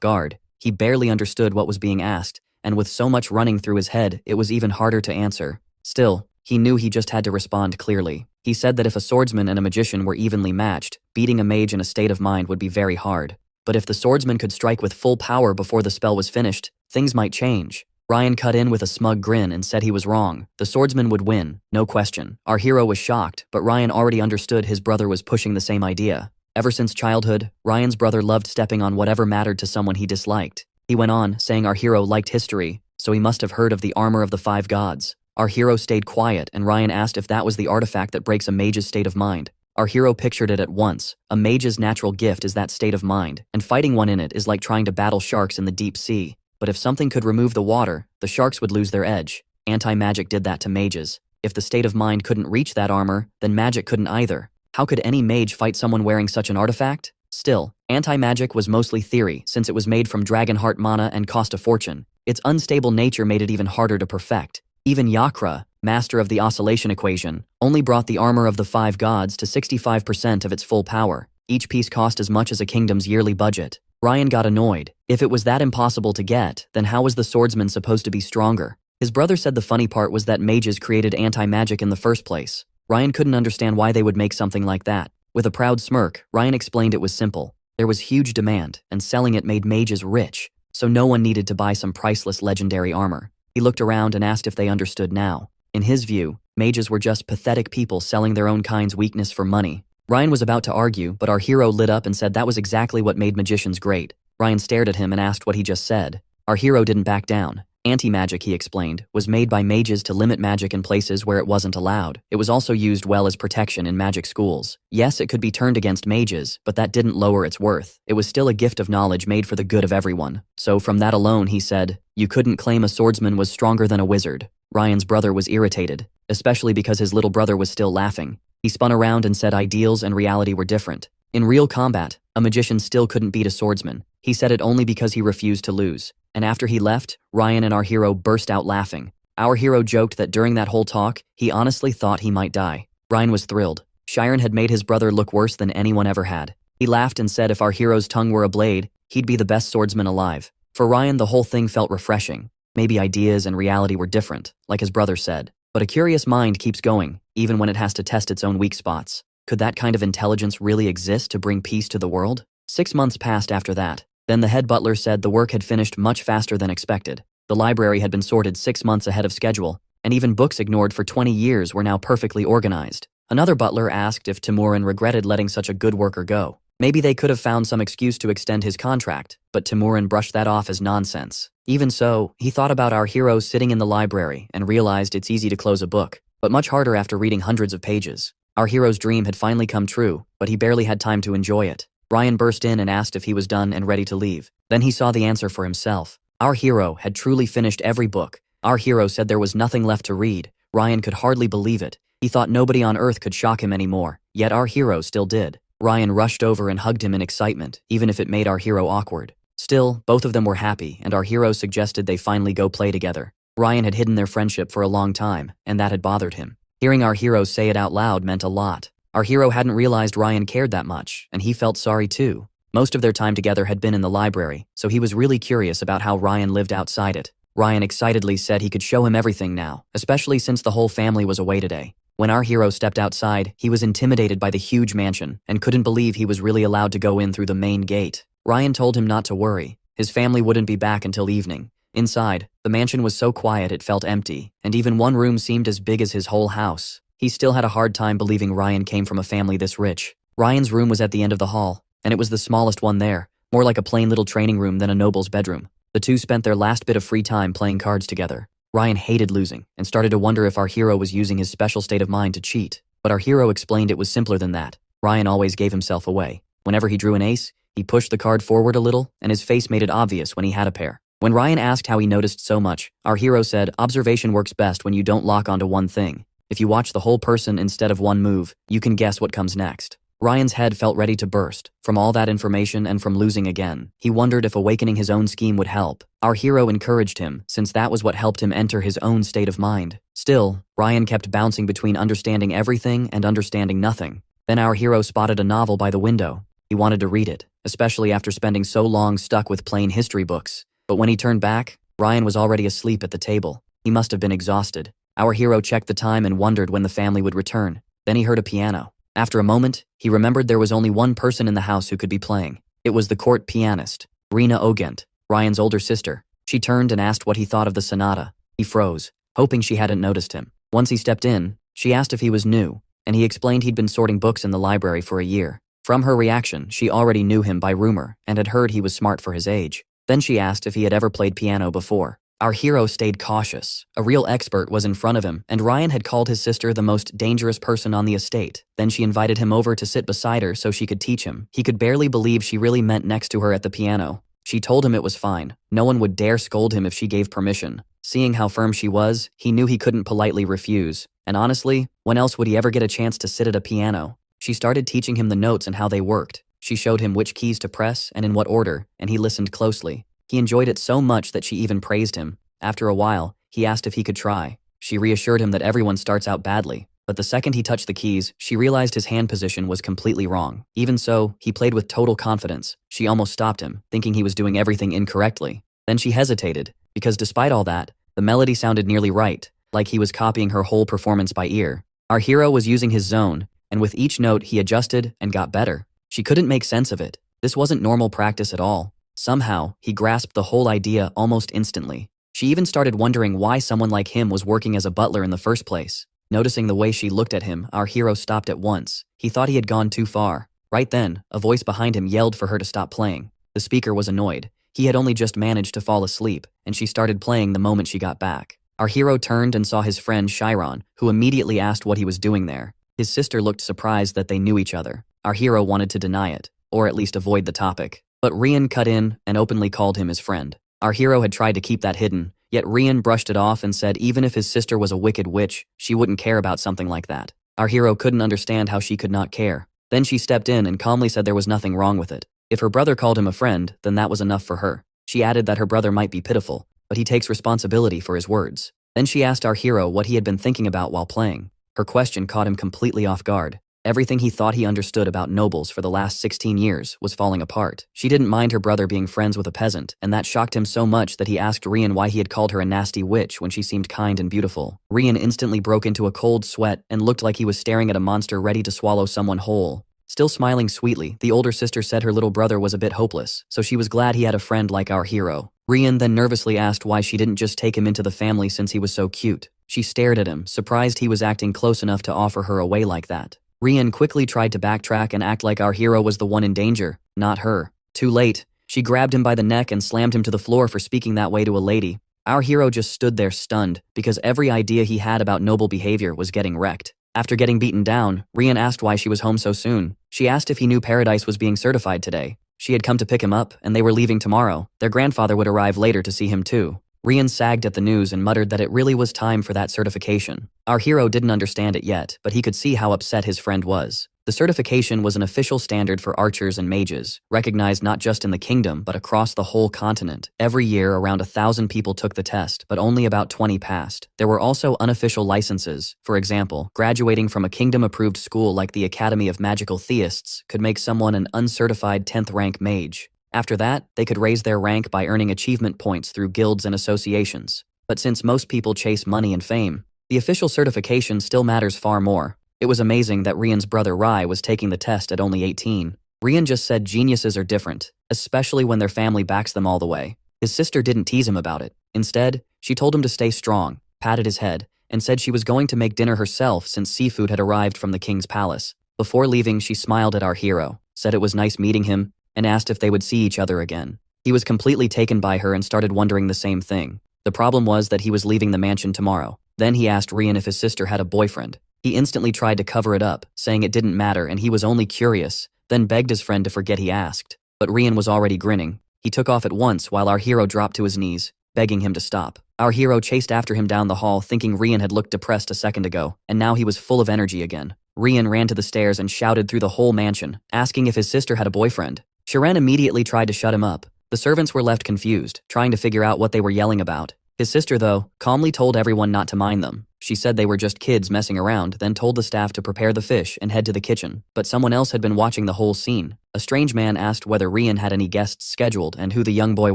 [SPEAKER 1] guard. He barely understood what was being asked, and with so much running through his head, it was even harder to answer. Still, he knew he just had to respond clearly. He said that if a swordsman and a magician were evenly matched, beating a mage in a state of mind would be very hard. But if the swordsman could strike with full power before the spell was finished, things might change. Ryan cut in with a smug grin and said he was wrong. The swordsman would win, no question. Our hero was shocked, but Ryan already understood his brother was pushing the same idea. Ever since childhood, Ryan's brother loved stepping on whatever mattered to someone he disliked. He went on, saying our hero liked history, so he must have heard of the armor of the 5 gods. Our hero stayed quiet, and Ryan asked if that was the artifact that breaks a mage's state of mind. Our hero pictured it at once. A mage's natural gift is that state of mind, and fighting one in it is like trying to battle sharks in the deep sea. But if something could remove the water, the sharks would lose their edge. Anti-magic did that to mages. If the state of mind couldn't reach that armor, then magic couldn't either. How could any mage fight someone wearing such an artifact? Still, anti-magic was mostly theory, since it was made from dragon heart mana and cost a fortune. Its unstable nature made it even harder to perfect. Even Yakra, master of the oscillation equation, only brought the armor of the 5 gods to 65% of its full power. Each piece cost as much as a kingdom's yearly budget. Ryan got annoyed. If it was that impossible to get, then how was the swordsman supposed to be stronger? His brother said the funny part was that mages created anti-magic in the first place. Ryan couldn't understand why they would make something like that. With a proud smirk, Ryan explained it was simple. There was huge demand, and selling it made mages rich, so no one needed to buy some priceless legendary armor. He looked around and asked if they understood now. In his view, mages were just pathetic people selling their own kind's weakness for money. Ryan was about to argue, but our hero lit up and said that was exactly what made magicians great. Ryan stared at him and asked what he just said. Our hero didn't back down. Anti-magic, he explained, was made by mages to limit magic in places where it wasn't allowed. It was also used well as protection in magic schools. Yes, it could be turned against mages, but that didn't lower its worth. It was still a gift of knowledge made for the good of everyone. So from that alone, he said, you couldn't claim a swordsman was stronger than a wizard. Ryan's brother was irritated, especially because his little brother was still laughing. He spun around and said ideals and reality were different. In real combat, a magician still couldn't beat a swordsman. He said it only because he refused to lose. And after he left, Ryan and our hero burst out laughing. Our hero joked that during that whole talk, he honestly thought he might die. Ryan was thrilled. Chiron had made his brother look worse than anyone ever had. He laughed and said if our hero's tongue were a blade, he'd be the best swordsman alive. For Ryan, the whole thing felt refreshing. Maybe ideas and reality were different, like his brother said. But a curious mind keeps going, even when it has to test its own weak spots. Could that kind of intelligence really exist to bring peace to the world? 6 months passed after that. Then the head butler said the work had finished much faster than expected. The library had been sorted 6 months ahead of schedule, and even books ignored for 20 years were now perfectly organized. Another butler asked if Timurin regretted letting such a good worker go. Maybe they could have found some excuse to extend his contract, but Timurin brushed that off as nonsense. Even so, he thought about our hero sitting in the library and realized it's easy to close a book, but much harder after reading hundreds of pages. Our hero's dream had finally come true, but he barely had time to enjoy it. Ryan burst in and asked if he was done and ready to leave. Then he saw the answer for himself. Our hero had truly finished every book. Our hero said there was nothing left to read. Ryan could hardly believe it. He thought nobody on Earth could shock him anymore, yet our hero still did. Ryan rushed over and hugged him in excitement, even if it made our hero awkward. Still, both of them were happy, and our hero suggested they finally go play together. Ryan had hidden their friendship for a long time, and that had bothered him. Hearing our hero say it out loud meant a lot. Our hero hadn't realized Ryan cared that much, and he felt sorry too. Most of their time together had been in the library, so he was really curious about how Ryan lived outside it. Ryan excitedly said he could show him everything now, especially since the whole family was away today. When our hero stepped outside, he was intimidated by the huge mansion and couldn't believe he was really allowed to go in through the main gate. Ryan told him not to worry. His family wouldn't be back until evening. Inside, the mansion was so quiet it felt empty, and even one room seemed as big as his whole house. He still had a hard time believing Ryan came from a family this rich. Ryan's room was at the end of the hall, and it was the smallest one there, more like a plain little training room than a noble's bedroom. The two spent their last bit of free time playing cards together. Ryan hated losing, and started to wonder if our hero was using his special state of mind to cheat. But our hero explained it was simpler than that. Ryan always gave himself away. Whenever he drew an ace, he pushed the card forward a little, and his face made it obvious when he had a pair. When Ryan asked how he noticed so much, our hero said, observation works best when you don't lock onto one thing. If you watch the whole person instead of one move, you can guess what comes next. Ryan's head felt ready to burst, from all that information and from losing again. He wondered if awakening his own scheme would help. Our hero encouraged him, since that was what helped him enter his own state of mind. Still, Ryan kept bouncing between understanding everything and understanding nothing. Then our hero spotted a novel by the window. He wanted to read it, especially after spending so long stuck with plain history books. But when he turned back, Ryan was already asleep at the table. He must have been exhausted. Our hero checked the time and wondered when the family would return. Then he heard a piano. After a moment, he remembered there was only one person in the house who could be playing. It was the court pianist, Rena Ogent, Ryan's older sister. She turned and asked what he thought of the sonata. He froze, hoping she hadn't noticed him. Once he stepped in, she asked if he was new, and he explained he'd been sorting books in the library for a year. From her reaction, she already knew him by rumor and had heard he was smart for his age. Then she asked if he had ever played piano before. Our hero stayed cautious. A real expert was in front of him, and Ryan had called his sister the most dangerous person on the estate. Then she invited him over to sit beside her so she could teach him. He could barely believe she really meant next to her at the piano. She told him it was fine. No one would dare scold him if she gave permission. Seeing how firm she was, he knew he couldn't politely refuse. And honestly, when else would he ever get a chance to sit at a piano? She started teaching him the notes and how they worked. She showed him which keys to press and in what order, and he listened closely. He enjoyed it so much that she even praised him. After a while, he asked if he could try. She reassured him that everyone starts out badly, but the second he touched the keys, she realized his hand position was completely wrong. Even so, he played with total confidence. She almost stopped him, thinking he was doing everything incorrectly. Then she hesitated, because despite all that, the melody sounded nearly right, like he was copying her whole performance by ear. Our hero was using his zone, and with each note he adjusted and got better. She couldn't make sense of it. This wasn't normal practice at all. Somehow, he grasped the whole idea almost instantly. She even started wondering why someone like him was working as a butler in the first place. Noticing the way she looked at him, our hero stopped at once. He thought he had gone too far. Right then, a voice behind him yelled for her to stop playing. The speaker was annoyed. He had only just managed to fall asleep, and she started playing the moment she got back. Our hero turned and saw his friend Chiron, who immediately asked what he was doing there. His sister looked surprised that they knew each other. Our hero wanted to deny it, or at least avoid the topic. But Rian cut in and openly called him his friend. Our hero had tried to keep that hidden, yet Rian brushed it off and said even if his sister was a wicked witch, she wouldn't care about something like that. Our hero couldn't understand how she could not care. Then she stepped in and calmly said there was nothing wrong with it. If her brother called him a friend, then that was enough for her. She added that her brother might be pitiful, but he takes responsibility for his words. Then she asked our hero what he had been thinking about while playing. Her question caught him completely off guard. Everything he thought he understood about nobles for the last 16 years was falling apart. She didn't mind her brother being friends with a peasant, and that shocked him so much that he asked Rian why he had called her a nasty witch when she seemed kind and beautiful. Rian instantly broke into a cold sweat and looked like he was staring at a monster ready to swallow someone whole. Still smiling sweetly, the older sister said her little brother was a bit hopeless, so she was glad he had a friend like our hero. Rian then nervously asked why she didn't just take him into the family since he was so cute. She stared at him, surprised he was acting close enough to offer her away like that. Rian quickly tried to backtrack and act like our hero was the one in danger, not her. Too late. She grabbed him by the neck and slammed him to the floor for speaking that way to a lady. Our hero just stood there stunned, because every idea he had about noble behavior was getting wrecked. After getting beaten down, Rian asked why she was home so soon. She asked if he knew Paradise was being certified today. She had come to pick him up, and they were leaving tomorrow. Their grandfather would arrive later to see him too. Rian sagged at the news and muttered that it really was time for that certification. Our hero didn't understand it yet, but he could see how upset his friend was. The certification was an official standard for archers and mages, recognized not just in the kingdom but across the whole continent. Every year, around 1,000 people took the test, but only about 20 passed. There were also unofficial licenses. For example, graduating from a kingdom-approved school like the Academy of Magical Theists could make someone an uncertified 10th rank mage. After that, they could raise their rank by earning achievement points through guilds and associations. But since most people chase money and fame, the official certification still matters far more. It was amazing that Rian's brother Rai was taking the test at only 18. Rian just said geniuses are different, especially when their family backs them all the way. His sister didn't tease him about it. Instead, she told him to stay strong, patted his head, and said she was going to make dinner herself since seafood had arrived from the king's palace. Before leaving, she smiled at our hero, said it was nice meeting him, and asked if they would see each other again. He was completely taken by her and started wondering the same thing. The problem was that he was leaving the mansion tomorrow. Then he asked Rian if his sister had a boyfriend. He instantly tried to cover it up, saying it didn't matter and he was only curious, then begged his friend to forget he asked. But Rian was already grinning. He took off at once while our hero dropped to his knees, begging him to stop. Our hero chased after him down the hall thinking Rian had looked depressed a second ago, and now he was full of energy again. Rian ran to the stairs and shouted through the whole mansion, asking if his sister had a boyfriend. Shiren immediately tried to shut him up. The servants were left confused, trying to figure out what they were yelling about. His sister, though, calmly told everyone not to mind them. She said they were just kids messing around, then told the staff to prepare the fish and head to the kitchen. But someone else had been watching the whole scene. A strange man asked whether Rian had any guests scheduled and who the young boy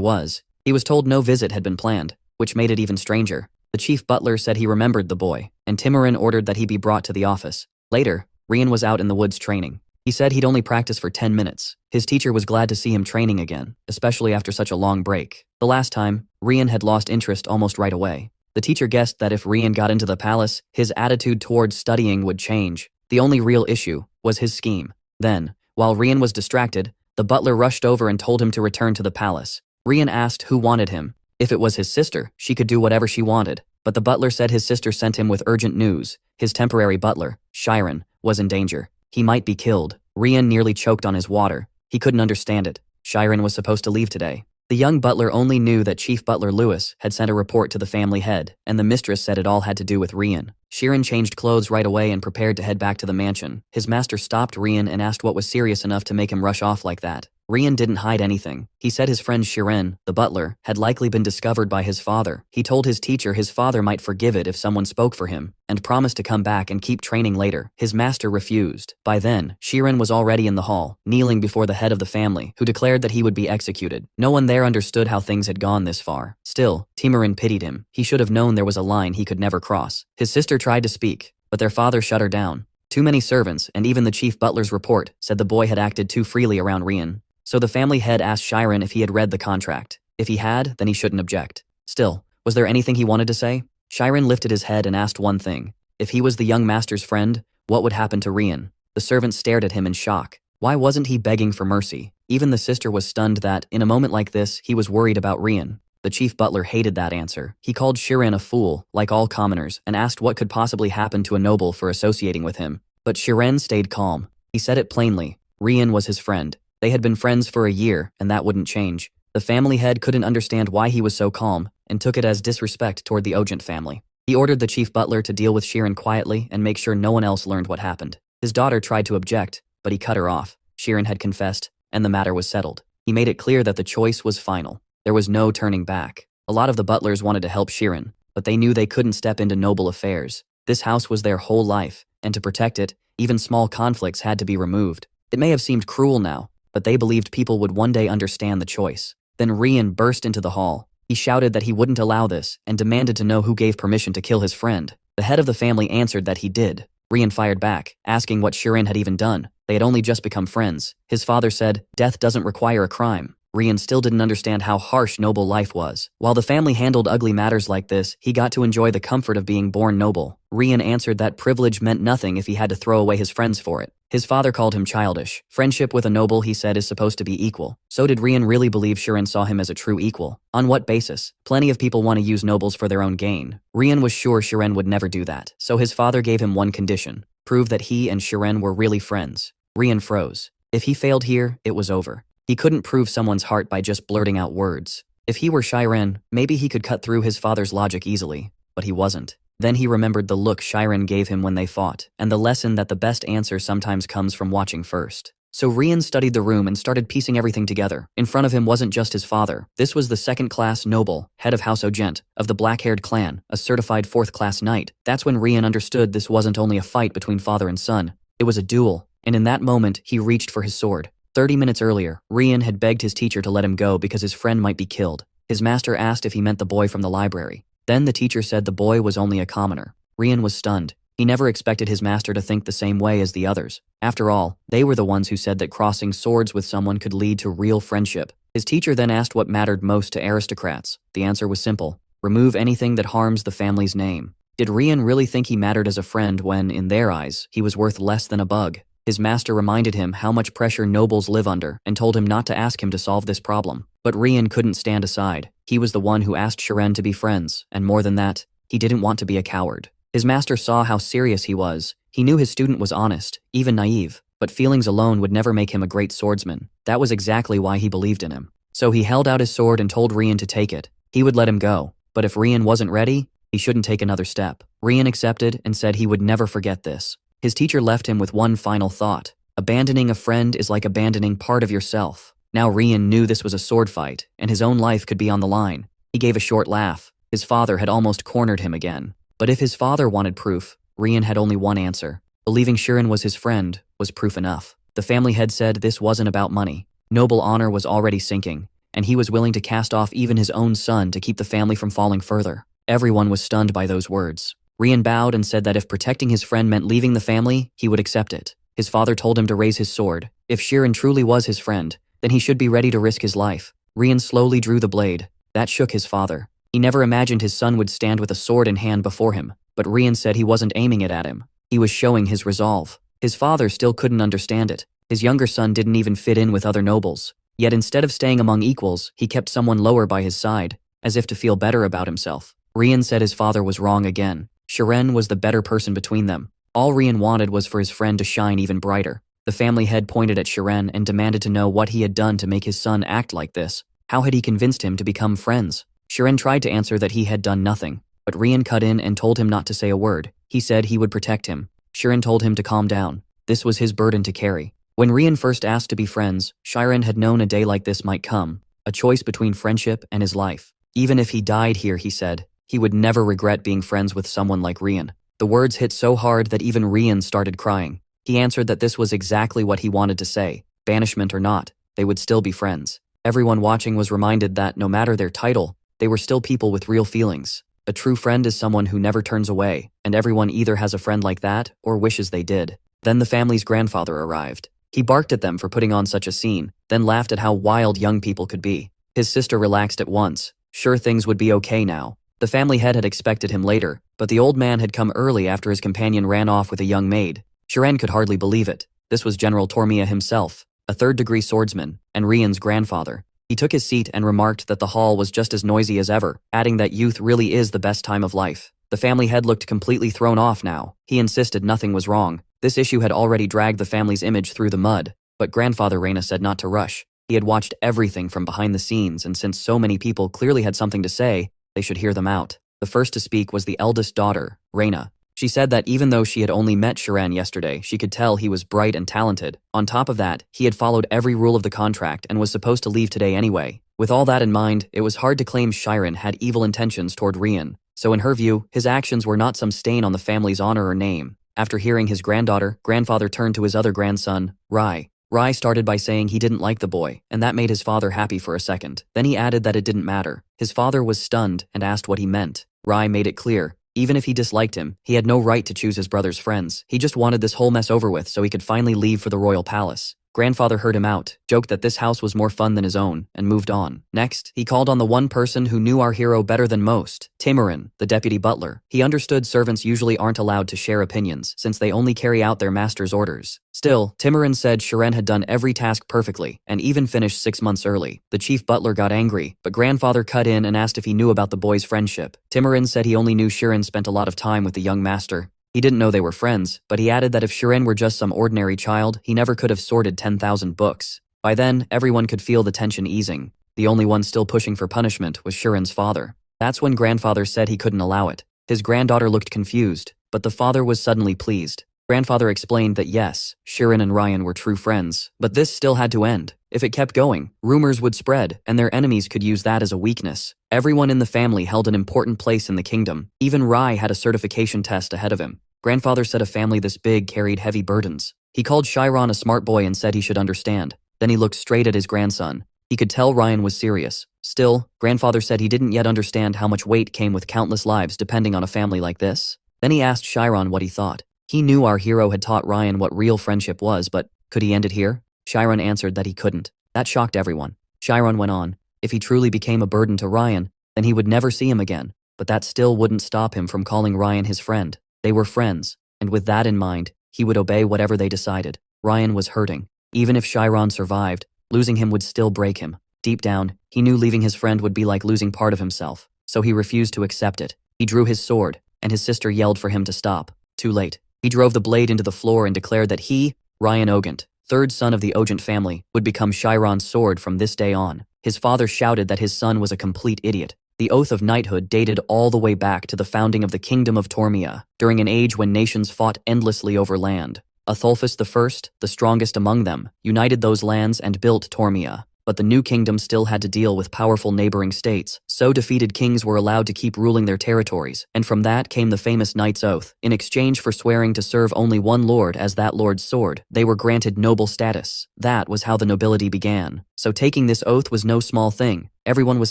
[SPEAKER 1] was. He was told no visit had been planned, which made it even stranger. The chief butler said he remembered the boy, and Timorin ordered that he be brought to the office. Later, Rian was out in the woods training. He said he'd only practice for 10 minutes. His teacher was glad to see him training again, especially after such a long break. The last time, Rian had lost interest almost right away. The teacher guessed that if Rian got into the palace, his attitude towards studying would change. The only real issue was his scheme. Then, while Rian was distracted, the butler rushed over and told him to return to the palace. Rian asked who wanted him. If it was his sister, she could do whatever she wanted. But the butler said his sister sent him with urgent news. His temporary butler, Shiren, was in danger. He might be killed. Rian nearly choked on his water. He couldn't understand it. Shiren was supposed to leave today. The young butler only knew that Chief Butler Lewis had sent a report to the family head, and the mistress said it all had to do with Rian. Shiren changed clothes right away and prepared to head back to the mansion. His master stopped Rian and asked what was serious enough to make him rush off like that. Rian didn't hide anything. He said his friend Shiren, the butler, had likely been discovered by his father. He told his teacher his father might forgive it if someone spoke for him, and promised to come back and keep training later. His master refused. By then, Shiren was already in the hall, kneeling before the head of the family, who declared that he would be executed. No one there understood how things had gone this far. Still, Timorin pitied him. He should have known there was a line he could never cross. His sister tried to speak, but their father shut her down. Too many servants, and even the chief butler's report, said the boy had acted too freely around Rian. So the family head asked Shiren if he had read the contract. If he had, then he shouldn't object. Still, was there anything he wanted to say? Shiren lifted his head and asked one thing. If he was the young master's friend, what would happen to Rian? The servants stared at him in shock. Why wasn't he begging for mercy? Even the sister was stunned that, in a moment like this, he was worried about Rian. The chief butler hated that answer. He called Shiren a fool, like all commoners, and asked what could possibly happen to a noble for associating with him. But Shiren stayed calm. He said it plainly. Rian was his friend. They had been friends for a year, and that wouldn't change. The family head couldn't understand why he was so calm, and took it as disrespect toward the Ogent family. He ordered the chief butler to deal with Shiren quietly and make sure no one else learned what happened. His daughter tried to object, but he cut her off. Shiren had confessed, and the matter was settled. He made it clear that the choice was final. There was no turning back. A lot of the butlers wanted to help Shiren, but they knew they couldn't step into noble affairs. This house was their whole life, and to protect it, even small conflicts had to be removed. It may have seemed cruel now, but they believed people would one day understand the choice. Then Rian burst into the hall. He shouted that he wouldn't allow this and demanded to know who gave permission to kill his friend. The head of the family answered that he did. Rian fired back, asking what Shiren had even done. They had only just become friends. His father said, "Death doesn't require a crime." Rian still didn't understand how harsh noble life was. While the family handled ugly matters like this, he got to enjoy the comfort of being born noble. Rian answered that privilege meant nothing if he had to throw away his friends for it. His father called him childish. Friendship with a noble, he said, is supposed to be equal. So did Rian really believe Shiren saw him as a true equal? On what basis? Plenty of people want to use nobles for their own gain. Rian was sure Shiren would never do that, so his father gave him one condition: prove that he and Shiren were really friends. Rian froze. If he failed here, it was over. He couldn't prove someone's heart by just blurting out words. If he were Shiren, maybe he could cut through his father's logic easily, but he wasn't. Then he remembered the look Shiren gave him when they fought, and the lesson that the best answer sometimes comes from watching first. So Rian studied the room and started piecing everything together. In front of him wasn't just his father. This was the second-class noble, head of House Ogent, of the black-haired clan, a certified fourth-class knight. That's when Rian understood this wasn't only a fight between father and son. It was a duel, and in that moment, he reached for his sword. 30 minutes earlier, Rian had begged his teacher to let him go because his friend might be killed. His master asked if he meant the boy from the library. Then the teacher said the boy was only a commoner. Rian was stunned. He never expected his master to think the same way as the others. After all, they were the ones who said that crossing swords with someone could lead to real friendship. His teacher then asked what mattered most to aristocrats. The answer was simple: remove anything that harms the family's name. Did Rian really think he mattered as a friend when, in their eyes, he was worth less than a bug? His master reminded him how much pressure nobles live under and told him not to ask him to solve this problem. But Rian couldn't stand aside. He was the one who asked Shiren to be friends, and more than that, he didn't want to be a coward. His master saw how serious he was. He knew his student was honest, even naive, but feelings alone would never make him a great swordsman. That was exactly why he believed in him. So he held out his sword and told Rian to take it. He would let him go, but if Rian wasn't ready, he shouldn't take another step. Rian accepted and said he would never forget this. His teacher left him with one final thought. Abandoning a friend is like abandoning part of yourself. Now Rian knew this was a sword fight, and his own life could be on the line. He gave a short laugh. His father had almost cornered him again. But if his father wanted proof, Rian had only one answer. Believing Shirin was his friend was proof enough. The family head said this wasn't about money. Noble honor was already sinking, and he was willing to cast off even his own son to keep the family from falling further. Everyone was stunned by those words. Rian bowed and said that if protecting his friend meant leaving the family, he would accept it. His father told him to raise his sword. If Shirin truly was his friend, then he should be ready to risk his life. Rian slowly drew the blade. That shook his father. He never imagined his son would stand with a sword in hand before him, but Rian said he wasn't aiming it at him. He was showing his resolve. His father still couldn't understand it. His younger son didn't even fit in with other nobles. Yet instead of staying among equals, he kept someone lower by his side, as if to feel better about himself. Rian said his father was wrong again. Shirin was the better person between them. All Rian wanted was for his friend to shine even brighter. The family head pointed at Shirin and demanded to know what he had done to make his son act like this. How had he convinced him to become friends? Shirin tried to answer that he had done nothing, but Rian cut in and told him not to say a word. He said he would protect him. Shirin told him to calm down. This was his burden to carry. When Rian first asked to be friends, Shirin had known a day like this might come, a choice between friendship and his life. Even if he died here, he said, he would never regret being friends with someone like Rian. The words hit so hard that even Rian started crying. He answered that this was exactly what he wanted to say. Banishment or not, they would still be friends. Everyone watching was reminded that no matter their title, they were still people with real feelings. A true friend is someone who never turns away, and everyone either has a friend like that or wishes they did. Then the family's grandfather arrived. He barked at them for putting on such a scene, then laughed at how wild young people could be. His sister relaxed at once. Sure, things would be okay now. The family head had expected him later, but the old man had come early after his companion ran off with a young maid. Shirin could hardly believe it. This was General Tormia himself, a third-degree swordsman, and Rian's grandfather. He took his seat and remarked that the hall was just as noisy as ever, adding that youth really is the best time of life. The family head looked completely thrown off now. He insisted nothing was wrong. This issue had already dragged the family's image through the mud, but Grandfather Reina said not to rush. He had watched everything from behind the scenes, and since so many people clearly had something to say, they should hear them out. The first to speak was the eldest daughter, Reina. She said that even though she had only met Shirin yesterday, she could tell he was bright and talented. On top of that, he had followed every rule of the contract and was supposed to leave today anyway. With all that in mind, it was hard to claim Shirin had evil intentions toward Rian. So in her view, his actions were not some stain on the family's honor or name. After hearing his granddaughter, Grandfather turned to his other grandson, Rai. Rai started by saying he didn't like the boy, and that made his father happy for a second. Then he added that it didn't matter. His father was stunned and asked what he meant. Rai made it clear. Even if he disliked him, he had no right to choose his brother's friends. He just wanted this whole mess over with so he could finally leave for the royal palace. Grandfather heard him out, joked that this house was more fun than his own, and moved on. Next, he called on the one person who knew our hero better than most, Timorin, the deputy butler. He understood servants usually aren't allowed to share opinions, since they only carry out their master's orders. Still, Timorin said Shirin had done every task perfectly, and even finished 6 months early. The chief butler got angry, but Grandfather cut in and asked if he knew about the boy's friendship. Timorin said he only knew Shirin spent a lot of time with the young master. He didn't know they were friends, but he added that if Shirin were just some ordinary child, he never could have sorted 10,000 books. By then, everyone could feel the tension easing. The only one still pushing for punishment was Shirin's father. That's when Grandfather said he couldn't allow it. His granddaughter looked confused, but the father was suddenly pleased. Grandfather explained that yes, Shirin and Ryan were true friends, but this still had to end. If it kept going, rumors would spread, and their enemies could use that as a weakness. Everyone in the family held an important place in the kingdom. Even Rai had a certification test ahead of him. Grandfather said a family this big carried heavy burdens. He called Shiron a smart boy and said he should understand. Then he looked straight at his grandson. He could tell Ryan was serious. Still, Grandfather said he didn't yet understand how much weight came with countless lives depending on a family like this. Then he asked Shiron what he thought. He knew our hero had taught Ryan what real friendship was, but could he end it here? Shiron answered that he couldn't. That shocked everyone. Shiron went on. If he truly became a burden to Ryan, then he would never see him again. But that still wouldn't stop him from calling Ryan his friend. They were friends, and with that in mind, he would obey whatever they decided. Ryan was hurting. Even if Shiron survived, losing him would still break him. Deep down, he knew leaving his friend would be like losing part of himself, so he refused to accept it. He drew his sword, and his sister yelled for him to stop. Too late. He drove the blade into the floor and declared that he, Ryan Ogent, third son of the Ogent family, would become Shiron's sword from this day on. His father shouted that his son was a complete idiot. The oath of knighthood dated all the way back to the founding of the Kingdom of Tormia, during an age when nations fought endlessly over land. Atholphus I, the strongest among them, united those lands and built Tormia. But the new kingdom still had to deal with powerful neighboring states, so defeated kings were allowed to keep ruling their territories, and from that came the famous Knight's Oath. In exchange for swearing to serve only one lord as that lord's sword, they were granted noble status. That was how the nobility began. So taking this oath was no small thing. Everyone was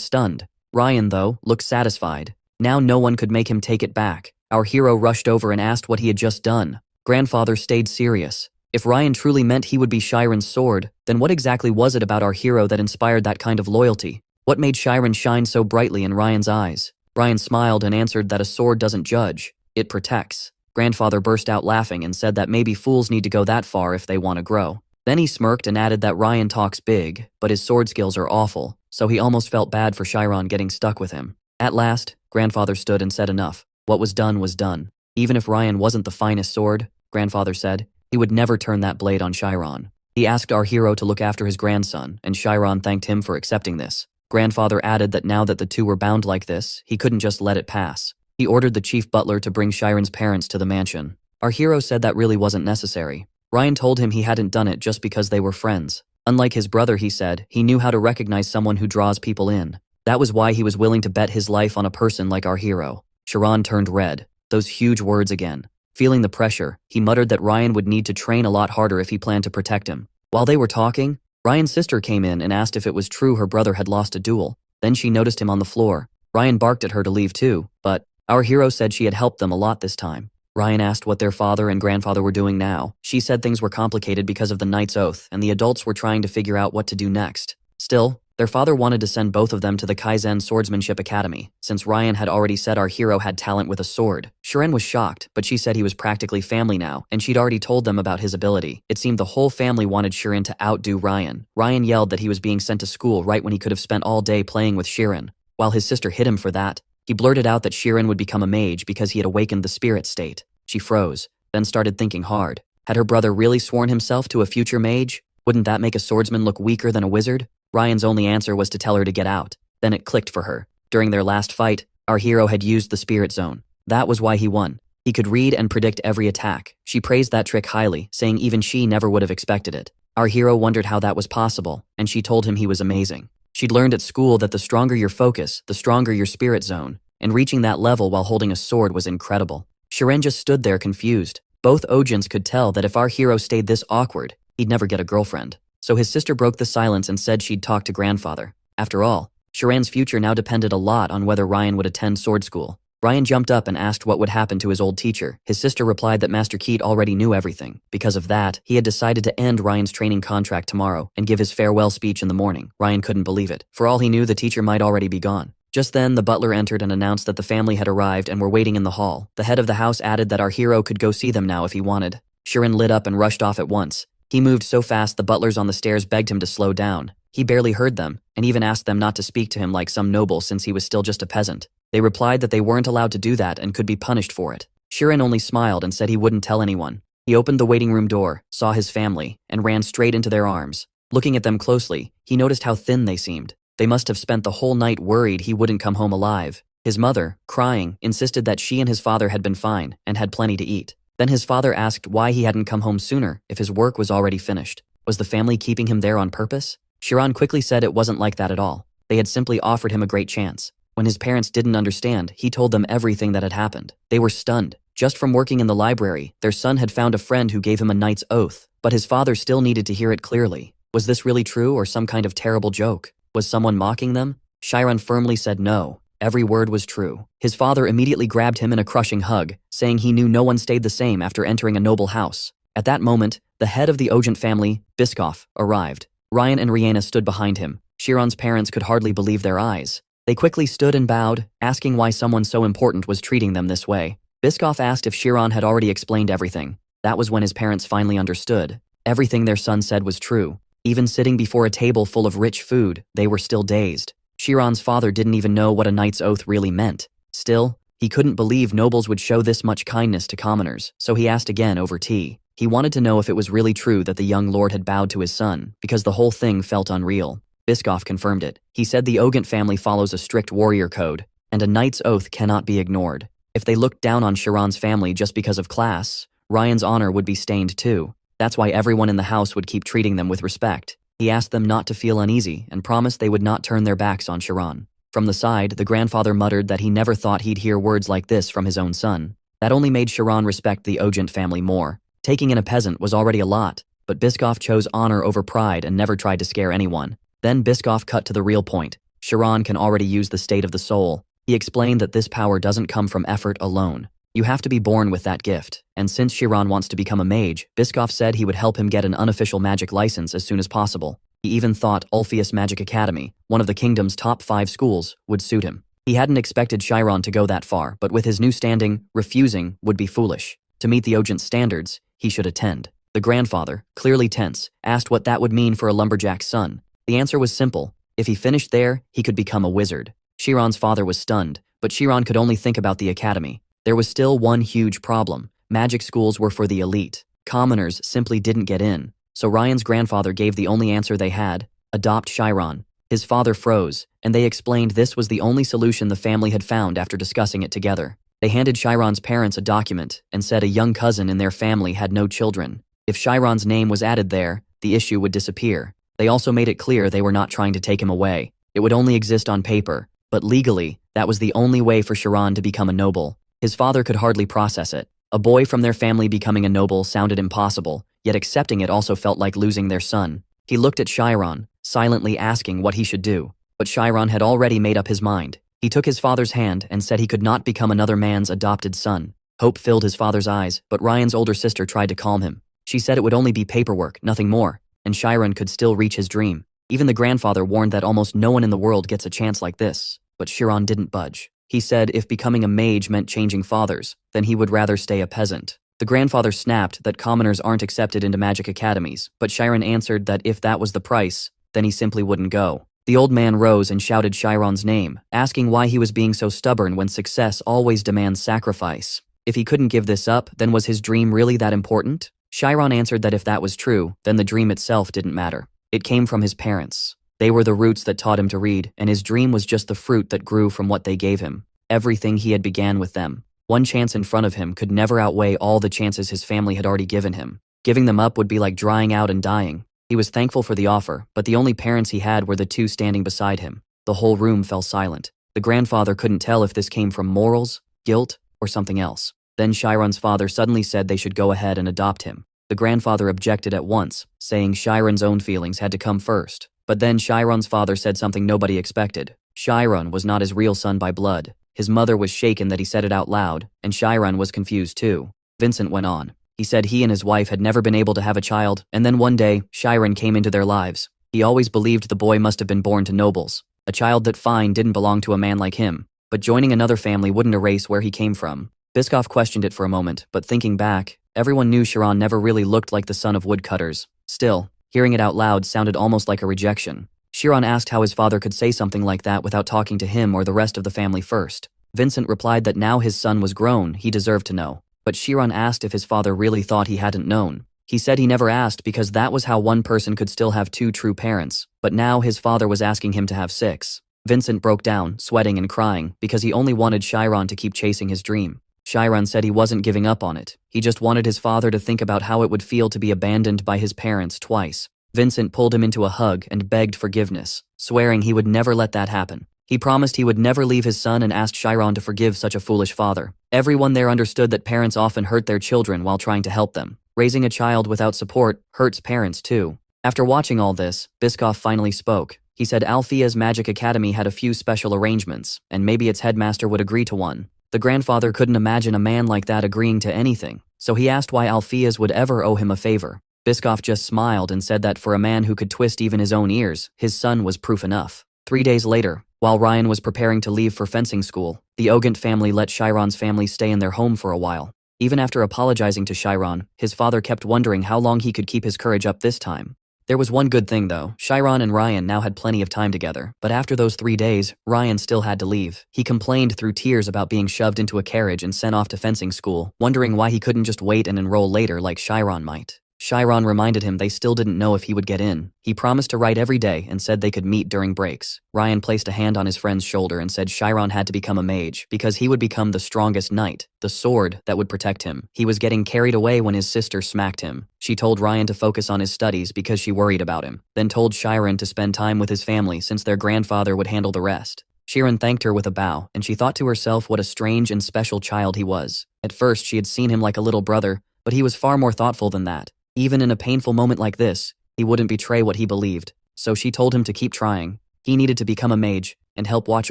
[SPEAKER 1] stunned. Ryan, though, looked satisfied. Now no one could make him take it back. Our hero rushed over and asked what he had just done. Grandfather stayed serious. If Ryan truly meant he would be Chiron's sword, then what exactly was it about our hero that inspired that kind of loyalty? What made Chiron shine so brightly in Ryan's eyes? Ryan smiled and answered that a sword doesn't judge, it protects. Grandfather burst out laughing and said that maybe fools need to go that far if they want to grow. Then he smirked and added that Ryan talks big, but his sword skills are awful, so he almost felt bad for Chiron getting stuck with him. At last, Grandfather stood and said enough. What was done was done. Even if Ryan wasn't the finest sword, Grandfather said, he would never turn that blade on Chiron. He asked our hero to look after his grandson, and Chiron thanked him for accepting this. Grandfather added that now that the two were bound like this, he couldn't just let it pass. He ordered the chief butler to bring Chiron's parents to the mansion. Our hero said that really wasn't necessary. Ryan told him he hadn't done it just because they were friends. Unlike his brother, he said, he knew how to recognize someone who draws people in. That was why he was willing to bet his life on a person like our hero. Chiron turned red. Those huge words again. Feeling the pressure, he muttered that Ryan would need to train a lot harder if he planned to protect him. While they were talking, Ryan's sister came in and asked if it was true her brother had lost a duel. Then she noticed him on the floor. Ryan barked at her to leave too, but our hero said she had helped them a lot this time. Ryan asked what their father and grandfather were doing now. She said things were complicated because of the Knight's Oath, and the adults were trying to figure out what to do next. Still, their father wanted to send both of them to the Kaizen Swordsmanship Academy, since Ryan had already said our hero had talent with a sword. Shiren was shocked, but she said he was practically family now, and she'd already told them about his ability. It seemed the whole family wanted Shiren to outdo Ryan. Ryan yelled that he was being sent to school right when he could have spent all day playing with Shiren. While his sister hit him for that, he blurted out that Shiren would become a mage because he had awakened the spirit state. She froze, then started thinking hard. Had her brother really sworn himself to a future mage? Wouldn't that make a swordsman look weaker than a wizard? Ryan's only answer was to tell her to get out. Then it clicked for her. During their last fight, our hero had used the spirit zone. That was why he won. He could read and predict every attack. She praised that trick highly, saying even she never would have expected it. Our hero wondered how that was possible, and she told him he was amazing. She'd learned at school that the stronger your focus, the stronger your spirit zone, and reaching that level while holding a sword was incredible. Shiren just stood there confused. Both Ojins could tell that if our hero stayed this awkward, he'd never get a girlfriend. So his sister broke the silence and said she'd talk to grandfather. After all, Shiren's future now depended a lot on whether Ryan would attend sword school. Ryan jumped up and asked what would happen to his old teacher. His sister replied that Master Keat already knew everything. Because of that, he had decided to end Ryan's training contract tomorrow and give his farewell speech in the morning. Ryan couldn't believe it. For all he knew, the teacher might already be gone. Just then, the butler entered and announced that the family had arrived and were waiting in the hall. The head of the house added that our hero could go see them now if he wanted. Shiren lit up and rushed off at once. He moved so fast the butlers on the stairs begged him to slow down. He barely heard them, and even asked them not to speak to him like some noble since he was still just a peasant. They replied that they weren't allowed to do that and could be punished for it. Shiren only smiled and said he wouldn't tell anyone. He opened the waiting room door, saw his family, and ran straight into their arms. Looking at them closely, he noticed how thin they seemed. They must have spent the whole night worried he wouldn't come home alive. His mother, crying, insisted that she and his father had been fine and had plenty to eat. Then his father asked why he hadn't come home sooner if his work was already finished. Was the family keeping him there on purpose? Shiren quickly said it wasn't like that at all. They had simply offered him a great chance. When his parents didn't understand, he told them everything that had happened. They were stunned. Just from working in the library, their son had found a friend who gave him a knight's oath, but his father still needed to hear it clearly. Was this really true or some kind of terrible joke? Was someone mocking them? Shiren firmly said no. Every word was true. His father immediately grabbed him in a crushing hug, saying he knew no one stayed the same after entering a noble house. At that moment, the head of the Ojant family, Biskov, arrived. Ryan and Rihanna stood behind him. Shiren's parents could hardly believe their eyes. They quickly stood and bowed, asking why someone so important was treating them this way. Biskov asked if Shiren had already explained everything. That was when his parents finally understood. Everything their son said was true. Even sitting before a table full of rich food, they were still dazed. Shiren's father didn't even know what a knight's oath really meant. Still, he couldn't believe nobles would show this much kindness to commoners, so he asked again over tea. He wanted to know if it was really true that the young lord had bowed to his son, because the whole thing felt unreal. Biscoff confirmed it. He said the Ogent family follows a strict warrior code, and a knight's oath cannot be ignored. If they looked down on Chiron's family just because of class, Ryan's honor would be stained too. That's why everyone in the house would keep treating them with respect. He asked them not to feel uneasy and promised they would not turn their backs on Chiron. From the side, the grandfather muttered that he never thought he'd hear words like this from his own son. That only made Chiron respect the Ogent family more. Taking in a peasant was already a lot, but Biscoff chose honor over pride and never tried to scare anyone. Then Biscoff cut to the real point. Chiron can already use the state of the soul. He explained that this power doesn't come from effort alone. You have to be born with that gift, and since Chiron wants to become a mage, Biscoff said he would help him get an unofficial magic license as soon as possible. He even thought Ulfius Magic Academy, one of the kingdom's top 5 schools, would suit him. He hadn't expected Chiron to go that far, but with his new standing, refusing would be foolish. To meet the Ogent's standards, he should attend. The grandfather, clearly tense, asked what that would mean for a lumberjack's son. The answer was simple. If he finished there, he could become a wizard. Chiron's father was stunned, but Chiron could only think about the academy. There was still one huge problem. Magic schools were for the elite. Commoners simply didn't get in. So Ryan's grandfather gave the only answer they had: adopt Chiron. His father froze, and they explained this was the only solution the family had found after discussing it together. They handed Chiron's parents a document and said a young cousin in their family had no children. If Chiron's name was added there, the issue would disappear. They also made it clear they were not trying to take him away. It would only exist on paper, but legally, that was the only way for Chiron to become a noble. His father could hardly process it. A boy from their family becoming a noble sounded impossible, yet accepting it also felt like losing their son. He looked at Chiron, silently asking what he should do. But Chiron had already made up his mind. He took his father's hand and said he could not become another man's adopted son. Hope filled his father's eyes, but Ryan's older sister tried to calm him. She said it would only be paperwork, nothing more, and Chiron could still reach his dream. Even the grandfather warned that almost no one in the world gets a chance like this, but Chiron didn't budge. He said if becoming a mage meant changing fathers, then he would rather stay a peasant. The grandfather snapped that commoners aren't accepted into magic academies, but Chiron answered that if that was the price, then he simply wouldn't go. The old man rose and shouted Chiron's name, asking why he was being so stubborn when success always demands sacrifice. If he couldn't give this up, then was his dream really that important? Chiron answered that if that was true, then the dream itself didn't matter. It came from his parents. They were the roots that taught him to read, and his dream was just the fruit that grew from what they gave him. Everything he had began with them. One chance in front of him could never outweigh all the chances his family had already given him. Giving them up would be like drying out and dying. He was thankful for the offer, but the only parents he had were the two standing beside him. The whole room fell silent. The grandfather couldn't tell if this came from morals, guilt, or something else. Then Chiron's father suddenly said they should go ahead and adopt him. The grandfather objected at once, saying Chiron's own feelings had to come first. But then Chiron's father said something nobody expected. Chiron was not his real son by blood. His mother was shaken that he said it out loud, and Chiron was confused too. Vincent went on. He said he and his wife had never been able to have a child, and then one day, Chiron came into their lives. He always believed the boy must have been born to nobles. A child that fine didn't belong to a man like him. But joining another family wouldn't erase where he came from. Biscoff questioned it for a moment, but thinking back, everyone knew Chiron never really looked like the son of woodcutters. Still, hearing it out loud sounded almost like a rejection. Chiron asked how his father could say something like that without talking to him or the rest of the family first. Vincent replied that now his son was grown, he deserved to know. But Chiron asked if his father really thought he hadn't known. He said he never asked because that was how one person could still have 2 true parents, but now his father was asking him to have 6. Vincent broke down, sweating and crying, because he only wanted Chiron to keep chasing his dream. Chiron said he wasn't giving up on it. He just wanted his father to think about how it would feel to be abandoned by his parents twice. Vincent pulled him into a hug and begged forgiveness, swearing he would never let that happen. He promised he would never leave his son and asked Chiron to forgive such a foolish father. Everyone there understood that parents often hurt their children while trying to help them. Raising a child without support hurts parents too. After watching all this, Biscoff finally spoke. He said Althea's Magic Academy had a few special arrangements, and maybe its headmaster would agree to one. The grandfather couldn't imagine a man like that agreeing to anything, so he asked why Althea's would ever owe him a favor. Biscoff just smiled and said that for a man who could twist even his own ears, his son was proof enough. 3 days later, while Ryan was preparing to leave for fencing school, the Ogent family let Chiron's family stay in their home for a while. Even after apologizing to Chiron, his father kept wondering how long he could keep his courage up this time. There was one good thing though, Chiron and Ryan now had plenty of time together, but after those 3 days, Ryan still had to leave. He complained through tears about being shoved into a carriage and sent off to fencing school, wondering why he couldn't just wait and enroll later like Chiron might. Chiron reminded him they still didn't know if he would get in. He promised to write every day and said they could meet during breaks. Ryan placed a hand on his friend's shoulder and said Chiron had to become a mage because he would become the strongest knight, the sword that would protect him. He was getting carried away when his sister smacked him. She told Ryan to focus on his studies because she worried about him, then told Chiron to spend time with his family since their grandfather would handle the rest. Chiron thanked her with a bow, and she thought to herself what a strange and special child he was. At first, she had seen him like a little brother, but he was far more thoughtful than that. Even in a painful moment like this, he wouldn't betray what he believed, so she told him to keep trying. He needed to become a mage and help watch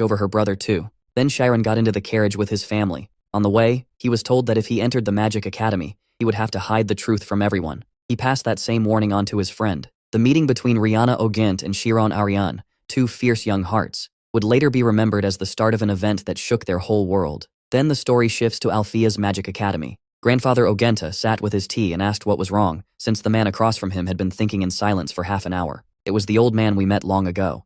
[SPEAKER 1] over her brother too. Then Chiron got into the carriage with his family. On the way, he was told that if he entered the Magic Academy, he would have to hide the truth from everyone. He passed that same warning on to his friend. The meeting between Rihanna Ogent and Chiron Ariane, two fierce young hearts, would later be remembered as the start of an event that shook their whole world. Then the story shifts to Althea's Magic Academy. Grandfather Ogenta sat with his tea and asked what was wrong, since the man across from him had been thinking in silence for half an hour. It was the old man we met long ago.